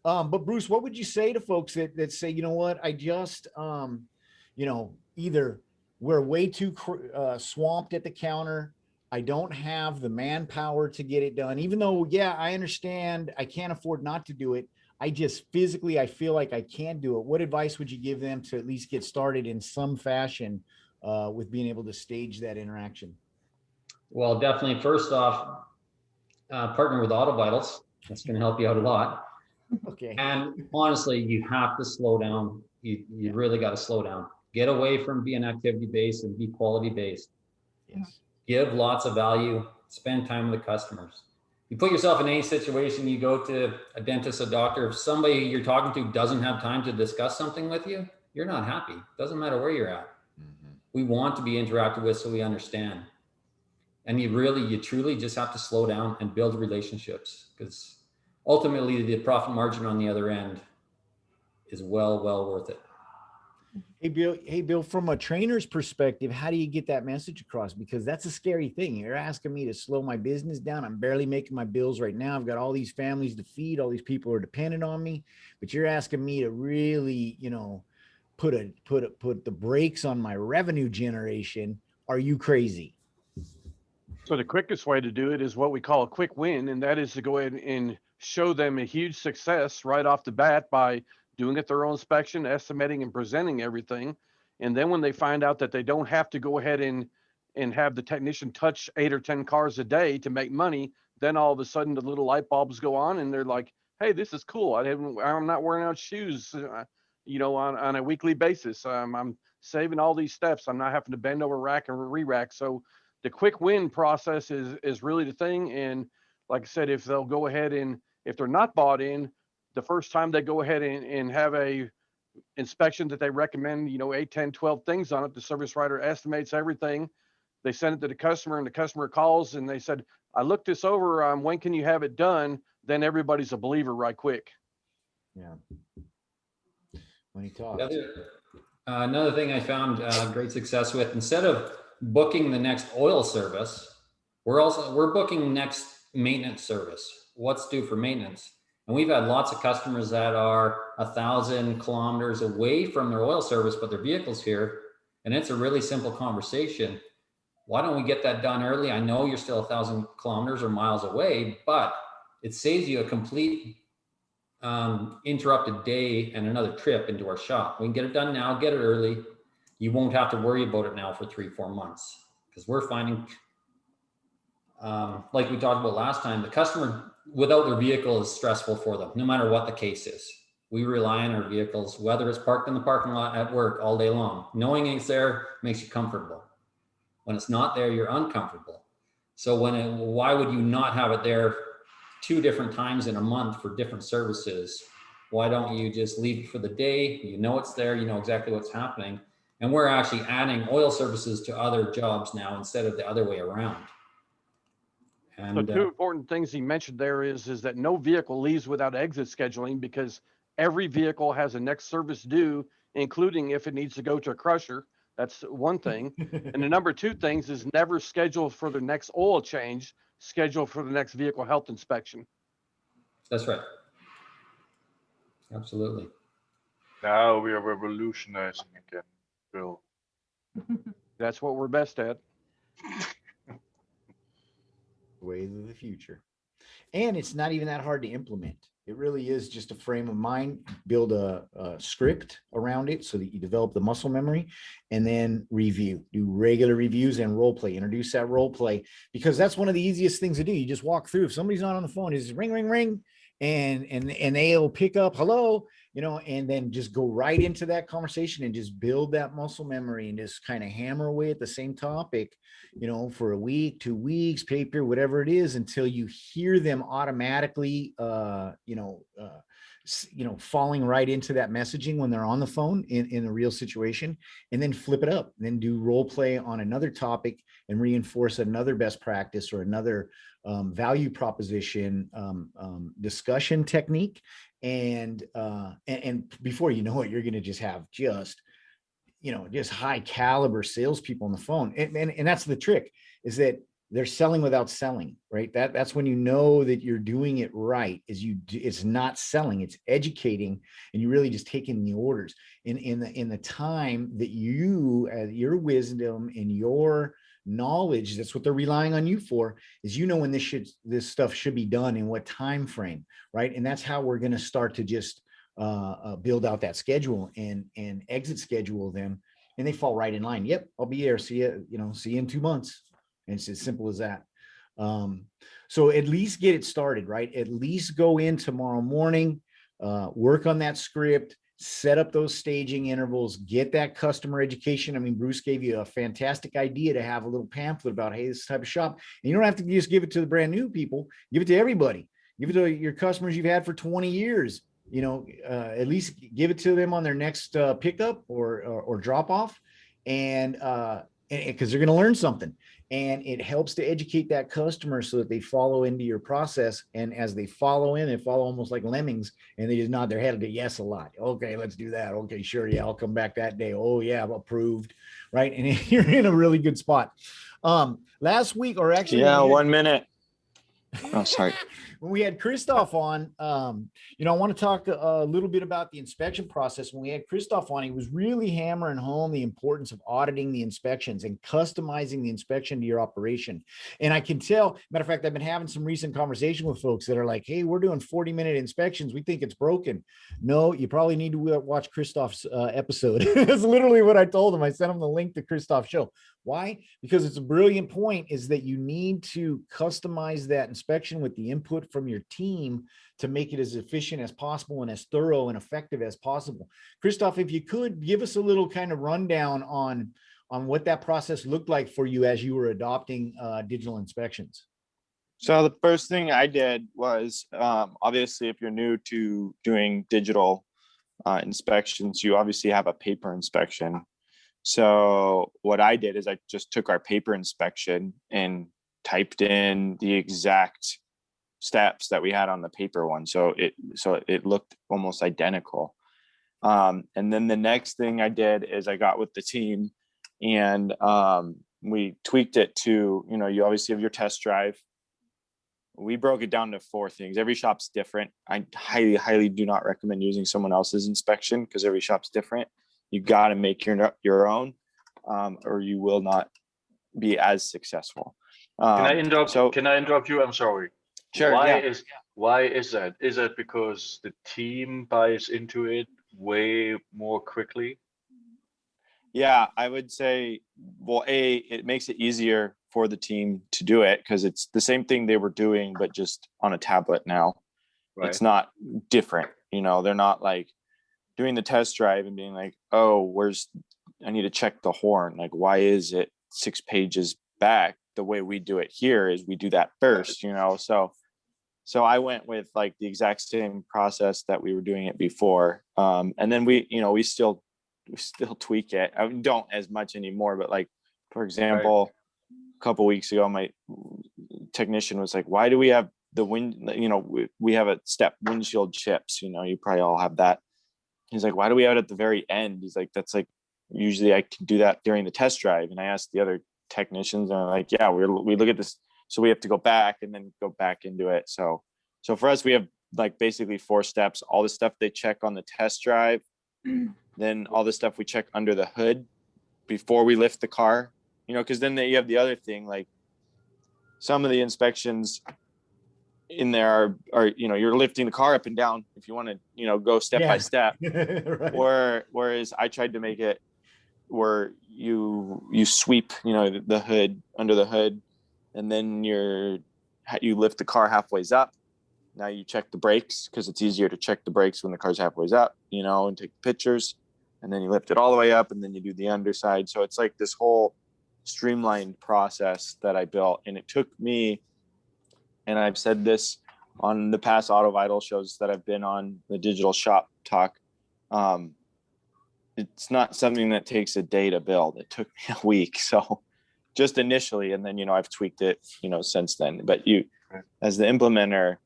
But Bruce, what would you say to folks that say, I just, either we're way too swamped at the counter, I don't have the manpower to get it done, even though, yeah, I understand I can't afford not to do it. I just physically, I feel like I can't do it. What advice would you give them to at least get started in some fashion with being able to stage that interaction? Well, definitely, first off, partner with Auto Vitals. That's going to help you out a lot. Okay. And honestly, you have to slow down. You really got to slow down. Get away from being activity-based and be quality-based. Yes. Give lots of value. Spend time with the customers. You put yourself in any situation, you go to a dentist, a doctor, if somebody you're talking to doesn't have time to discuss something with you, you're not happy. Doesn't matter where you're at. Mm-hmm. We want to be interacted with so we understand. And you truly just have to slow down and build relationships, because ultimately the profit margin on the other end is well worth it. Hey Bill, from a trainer's perspective, how do you get that message across? Because that's a scary thing. You're asking me to slow my business down. I'm barely making my bills right now. I've got all these families to feed. All these people are dependent on me, but you're asking me to really, put the brakes on my revenue generation. Are you crazy? So the quickest way to do it is what we call a quick win, and that is to go ahead and show them a huge success right off the bat by doing a thorough inspection, estimating and presenting everything. And then when they find out that they don't have to go ahead and have the technician touch 8 or 10 cars a day to make money, then all of a sudden the little light bulbs go on and they're like, hey, this is cool. I'm not wearing out shoes, on a weekly basis. I'm saving all these steps. I'm not having to bend over rack and re-rack. So the quick win process is really the thing. And like I said, if they'll go ahead and if they're not bought in, the first time they go ahead and have a inspection that they recommend, 8, 10, 12 things on it, the service writer estimates everything. They send it to the customer and the customer calls and they said, I looked this over. When can you have it done? Then everybody's a believer right quick. Yeah. When he talks. Another thing I found great success with, instead of booking the next oil service, we're booking next maintenance service. What's due for maintenance? And we've had lots of customers that are 1,000 kilometers away from their oil service, but their vehicle's here. And it's a really simple conversation. Why don't we get that done early? I know you're still 1,000 kilometers or miles away, but it saves you a complete interrupted day and another trip into our shop. We can get it done now, get it early. You won't have to worry about it now for 3-4 months, because we're finding, like we talked about last time, the customer without their vehicle is stressful for them, no matter what the case is. We rely on our vehicles, whether it's parked in the parking lot at work all day long. Knowing it's there makes you comfortable. When it's not there, you're uncomfortable. So why would you not have it there 2 different times in a month for different services? Why don't you just leave it for the day? You know it's there, you know exactly what's happening. And we're actually adding oil services to other jobs now instead of the other way around. And the 2 important things he mentioned there is that no vehicle leaves without exit scheduling, because every vehicle has a next service due, including if it needs to go to a crusher. That's one thing. And the number 2 things is never schedule for the next oil change, schedule for the next vehicle health inspection. That's right. Absolutely. Now we are revolutionizing again, Bill. That's what we're best at. Ways of the future. And it's not even that hard to implement. It really is just a frame of mind, build a script around it so that you develop the muscle memory, and then review, do regular reviews and role play, introduce that role play, because that's one of the easiest things to do. You just walk through. If somebody's not on the phone, it's ring, ring, ring, and they'll pick up, hello, and then just go right into that conversation and just build that muscle memory and just kind of hammer away at the same topic, for a week, 2 weeks, paper, whatever it is, until you hear them automatically, falling right into that messaging when they're on the phone in a real situation, and then flip it up, and then do role play on another topic and reinforce another best practice or another value proposition discussion technique. And before you know it, you're going to just have just high caliber salespeople on the phone. And that's the trick, is that they're selling without selling, right? That's when you know that you're doing it right, it's not selling, it's educating, and you really just taking the orders in the time that your wisdom and your knowledge, that's what they're relying on you for, is when this stuff should be done in what time frame, right? And that's how we're going to start to just build out that schedule and exit schedule them, and they fall right in line. Yep, I'll be there. See you in 2 months. And it's as simple as that. So at least get it started, right? At least go in tomorrow morning, work on that script, set up those staging intervals, get that customer education. I mean, Bruce gave you a fantastic idea to have a little pamphlet about, hey, this type of shop. And you don't have to just give it to the brand new people, give it to everybody. Give it to your customers you've had for 20 years. At least give it to them on their next pickup or drop off, and because they're going to learn something, and it helps to educate that customer so that they follow into your process. And as they follow in, they follow almost like lemmings, and they just nod their head and go, yes, a lot. Okay, let's do that. Okay, sure. Yeah, I'll come back that day. Oh yeah, approved. Right. And you're in a really good spot. Last week, or actually, 1 minute. Oh, sorry. When we had Christoph on, you know, I want to talk a little bit about the inspection process. When we had Christoph on, he was really hammering home the importance of auditing the inspections and customizing the inspection to your operation. And I can tell, matter of fact, I've been having some recent conversation with folks that are like, hey, we're doing 40-minute inspections. We think it's broken. No, you probably need to watch Christoph's episode. That's literally what I told him. I sent him the link to Christoph's show. Why? Because it's a brilliant point, is that you need to customize that inspection with the input from your team to make it as efficient as possible and as thorough and effective as possible. Christoph, if you could give us a little kind of rundown on what that process looked like for you as you were adopting digital inspections. So the first thing I did was, obviously, if you're new to doing digital inspections, you obviously have a paper inspection. So what I did is I just took our paper inspection and typed in the exact steps that we had on the paper one. So it looked almost identical. And then the next thing I did is I got with the team and we tweaked it to, you know, you obviously have your test drive. We broke it down to 4 things. Every shop's different. I highly, highly do not recommend using someone else's inspection because every shop's different. You got to make your own, or you will not be as successful. Can I interrupt you? I'm sorry. Sure. Why is that? Is that because the team buys into it way more quickly? Yeah, I would say, well, it makes it easier for the team to do it because it's the same thing they were doing, but just on a tablet now. Right. It's not different. You know, they're not like doing the test drive and being like, oh, I need to check the horn. Like, why is it 6 pages back? The way we do it here is we do that first, you know? So I went with like the exact same process that we were doing it before. And then we still tweak it. I don't as much anymore, but like, for example, a couple of weeks ago, my technician was like, why do we have the we have a step windshield chips, you know, you probably all have that. He's like, why do we have it at the very end? He's like, that's like, usually I can do that during the test drive. And I asked the other technicians and I'm like, yeah, we look at this. So we have to go back and then go back into it. So for us, we have like basically 4 steps, all the stuff they check on the test drive, then all the stuff we check under the hood before we lift the car, you know, cause then you have the other thing, like some of the inspections in there are, you know, you're lifting the car up and down if you want to, you know, go step by step. Right. Whereas I tried to make it where you sweep, you know, the hood, under the hood, and then you lift the car halfway up. Now you check the brakes because it's easier to check the brakes when the car's halfway up, you know, and take pictures, and then you lift it all the way up and then you do the underside. So it's like this whole streamlined process that I built, and it took me, and I've said this on the past Auto Vital shows that I've been on, the Digital Shop Talk. It's not something that takes a day to build. It took me a week. So just initially, and then, you know, I've tweaked it, you know, since then. But you, as the implementer,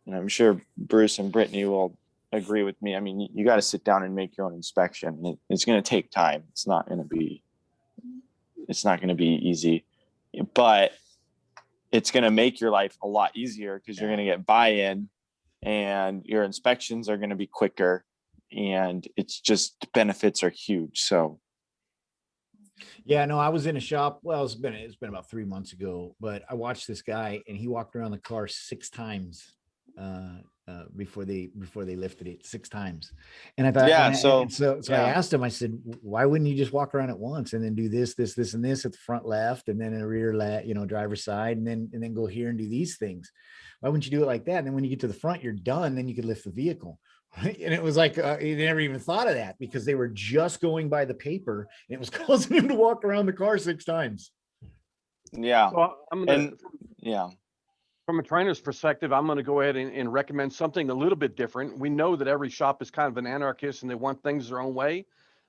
and I'm sure Bruce and Brittany will agree with me. I mean, you got to sit down and make your own inspection. It's going to take time. It's not going to be easy, but it's going to make your life a lot easier because you're going to get buy-in and your inspections are going to be quicker, and it's just benefits are huge. So yeah, no, I was in a shop. Well, it's been about 3 months ago, but I watched this guy and he walked around the car 6 times before they lifted it, 6 times. And I thought, yeah, so I asked him, I said, why wouldn't you just walk around it once and then do this, and this at the front left, and then in the rear left, you know, driver's side, and then go here and do these things? Why wouldn't you do it like that? And then when you get to the front, you're done. Then you could lift the vehicle. Right? And it was like, he never even thought of that because they were just going by the paper, and it was causing him to walk around the car 6 times. Yeah. So from a trainer's perspective, I'm going to go ahead and recommend something a little bit different. We know that every shop is kind of an anarchist and they want things their own way,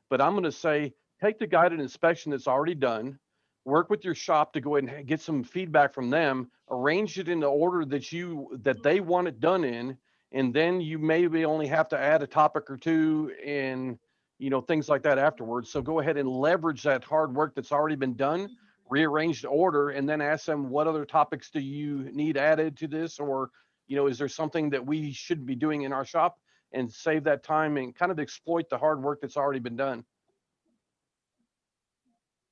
but I'm going to say, take the guided inspection that's already done, work with your shop to go ahead and get some feedback from them, arrange it in the order that they want it done in, and then you maybe only have to add a topic or 2 and, you know, things like that afterwards. So go ahead and leverage that hard work that's already been done rearrange the order and then ask them, what other topics do you need added to this? Or, is there something that we should be doing in our shop, and save that time and kind of exploit the hard work that's already been done.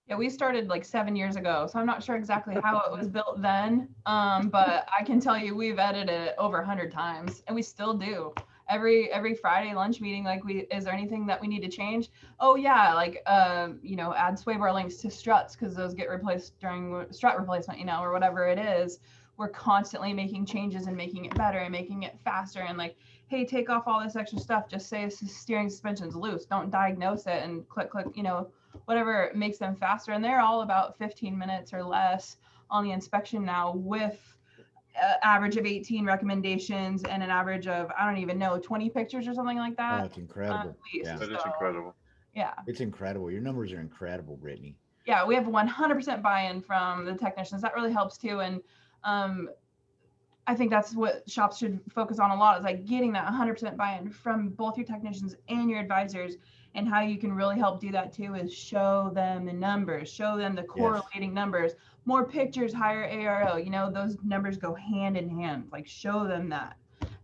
Yeah, we started like 7 years ago, so I'm not sure exactly how it was built then, but I can tell you we've edited it over 100 times, and we still do. Every Friday lunch meeting, like, is there anything that we need to change? Oh yeah, like add sway bar links to struts because those get replaced during strut replacement, or whatever it is. We're constantly making changes and making it better and making it faster, and like, hey, take off all this extra stuff. Just say steering suspension's loose. Don't diagnose it and click, whatever makes them faster. And they're all about 15 minutes or less on the inspection now, with an average of 18 recommendations and an average of, I don't even know, 20 pictures or something like that. Oh, it's incredible. Yeah. That is incredible. Yeah. It's incredible. Your numbers are incredible, Brittany. Yeah, we have 100% buy-in from the technicians. That really helps too. And I think that's what shops should focus on a lot, is like getting that 100% buy-in from both your technicians and your advisors. And how you can really help do that too is show them the numbers, show them the correlating numbers, more pictures, higher ARO, those numbers go hand in hand, like show them that.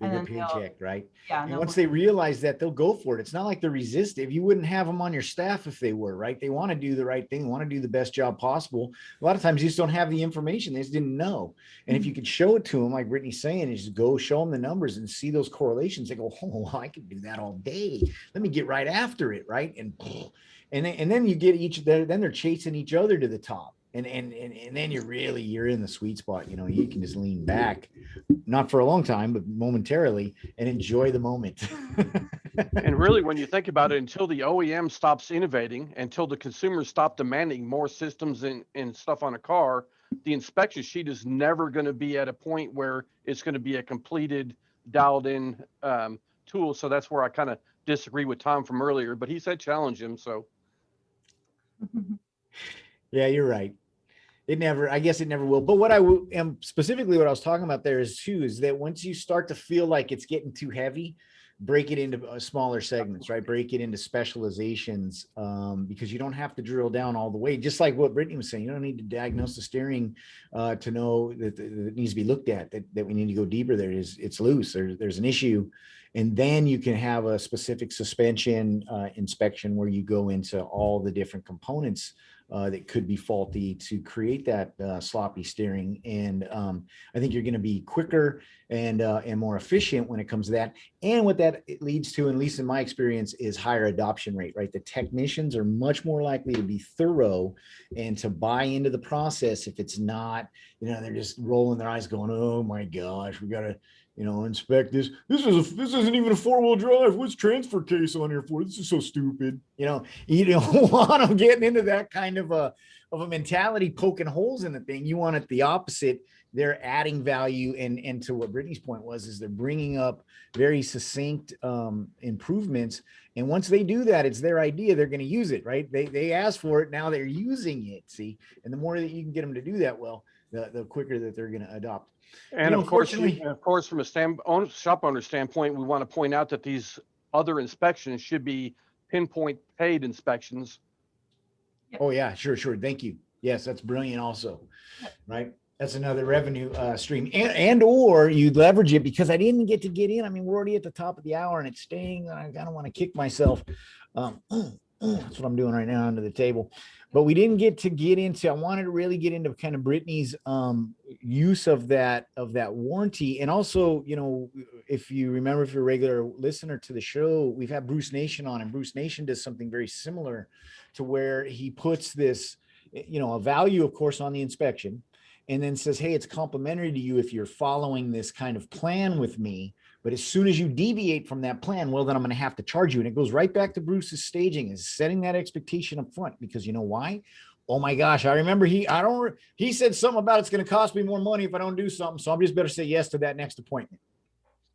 Bigger paycheck, right? Yeah. And once they realize that, they'll go for it. It's not like they're resistive. You wouldn't have them on your staff if they were, right? They want to do the right thing, want to do the best job possible. A lot of times you just don't have the information. They just didn't know. And if you could show it to them, like Brittany's saying, is just go show them the numbers and see those correlations. They go, oh, I could do that all day. Let me get right after it, right? And then you get then they're chasing each other to the top. And then you're in the sweet spot. You can just lean back, not for a long time, but momentarily, and enjoy the moment. And really, when you think about it, until the OEM stops innovating, until the consumers stop demanding more systems and stuff on a car, the inspection sheet is never going to be at a point where it's going to be a completed, dialed in tool. So that's where I kind of disagree with Tom from earlier, but he said challenge him. So. Yeah, you're right. I guess it never will. But what specifically what I was talking about there is that once you start to feel like it's getting too heavy, break it into smaller segments, right? Break it into specializations, because you don't have to drill down all the way. Just like what Brittany was saying, you don't need to diagnose the steering to know that it needs to be looked at, that we need to go deeper. It's loose. There's an issue. And then you can have a specific suspension inspection where you go into all the different components that could be faulty to create that sloppy steering. And I think you're going to be quicker and more efficient when it comes to that. And what that leads to, at least in my experience, is higher adoption rate, right? The technicians are much more likely to be thorough and to buy into the process. If it's not, they're just rolling their eyes going, oh my gosh, we got to, inspect this. This isn't even a 4-wheel drive. What's transfer case on here for? This is so stupid. You don't want them getting into that kind of a mentality, poking holes in the thing. You want it the opposite. They're adding value, and to what Brittany's point is they're bringing up very succinct improvements. And once they do that, it's their idea. They're going to use it, right? They asked for it. Now they're using it. See, and the more that you can get them to do that well, the quicker that they're going to adopt. And of course, from a shop owner standpoint, we want to point out that these other inspections should be pinpoint paid inspections. Oh yeah, sure. Thank you. Yes, that's brilliant also, right? That's another revenue stream, and or you leverage it, because I didn't get to get in. I mean, we're already at the top of the hour and it's staying. I kind of want to kick myself. That's what I'm doing right now under the table. But we didn't get into, I wanted to really get into kind of Brittany's use of that warranty. And also, if you remember, if you're a regular listener to the show, we've had Bruce Nation on, and Bruce Nation does something very similar to where he puts this, a value, of course, on the inspection, and then says, hey, it's complimentary to you if you're following this kind of plan with me. But as soon as you deviate from that plan, well, then I'm going to have to charge you. And it goes right back to Bruce's staging, is setting that expectation up front, because you know why? Oh my gosh, I remember he said something about it's going to cost me more money if I don't do something. So I'm just better say yes to that next appointment.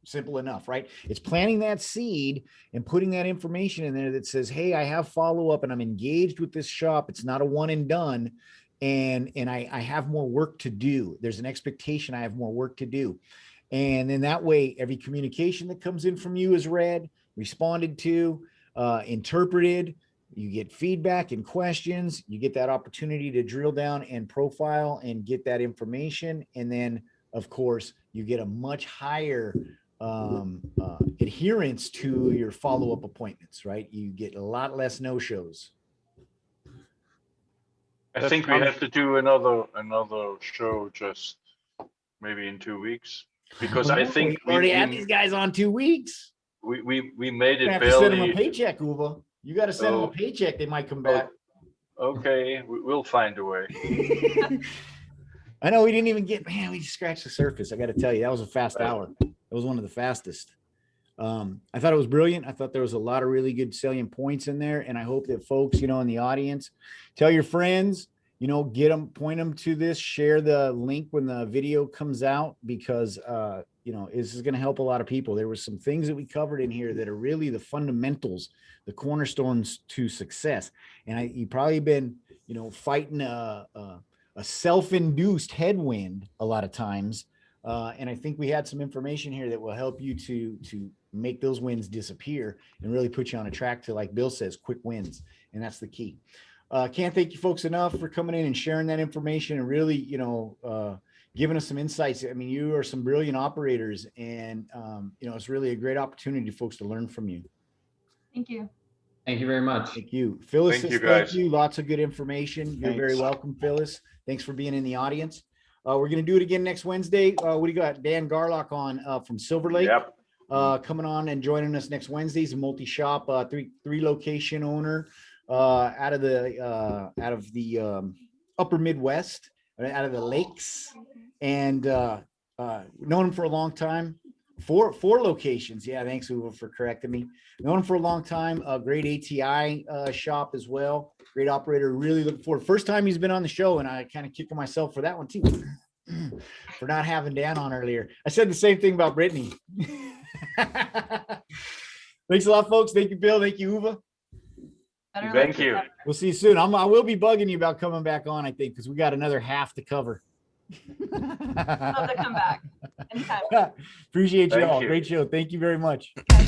Simple enough, right? It's planting that seed and putting that information in there that says, hey, I have follow-up and I'm engaged with this shop. It's not a one and done. And I have more work to do. There's an expectation I have more work to do. And then that way, every communication that comes in from you is read, responded to, interpreted, You get feedback and questions. You get that opportunity to drill down and profile and get that information. And then, of course, you get a much higher adherence to your follow-up appointments, right? You get a lot less no-shows. I think we have to do another show just maybe in 2 weeks, because I think we already had these guys on 2 weeks. we made You it have to send them a barely. paycheck, Uva. You got to send them a Oh. paycheck. They might come back. Okay, we'll find a way. I know we didn't even get, man, we just scratched the surface. I got to tell you, that was a fast hour. It was one of the fastest. I thought it was brilliant. I thought there was a lot of really good salient points in there. And I hope that folks, you know, in the audience, tell your friends, you know, get them, point them to this, share the link when the video comes out, because, you know, this is going to help a lot of people. There were some things that we covered in here that are really the fundamentals, the cornerstones to success. And you've probably been, you know, fighting a self-induced headwind a lot of times. And I think we had some information here that will help you to make those wins disappear and really put you on a track to, like Bill says, quick wins. And that's the key. Can't thank you folks enough for coming in and sharing that information and really, you know, giving us some insights. I mean, you are some brilliant operators, and, you know, it's really a great opportunity for folks to learn from you. Thank you. Thank you very much. Thank you. Phyllis, Thank you, thank guys. you. Lots of good information. You're very Thanks. welcome, Phyllis. Thanks for being in the audience. We're going to do it again next Wednesday. What do you got? Dan Garlock on from Silver Lake. Yep. Coming on and joining us next Wednesday. He's a multi-shop, three location owner out of the upper Midwest, out of the lakes, and known him for a long time. Four locations. Yeah, thanks, Uwe, for correcting me. Known him for a long time. A great ATI shop as well. Great operator. Really looking forward. First time he's been on the show, and I kind of kicking myself for that one too, for not having Dan on earlier. I said the same thing about Brittany. Thanks a lot, folks. Thank you, Bill. Thank you, Uwe. Better luck Thank than you. ever. We'll see you soon. I will be bugging you about coming back on, I think, because we got another half to cover. Love to come back anytime. Appreciate you Thank all. you. Great show. Thank you very much. Okay.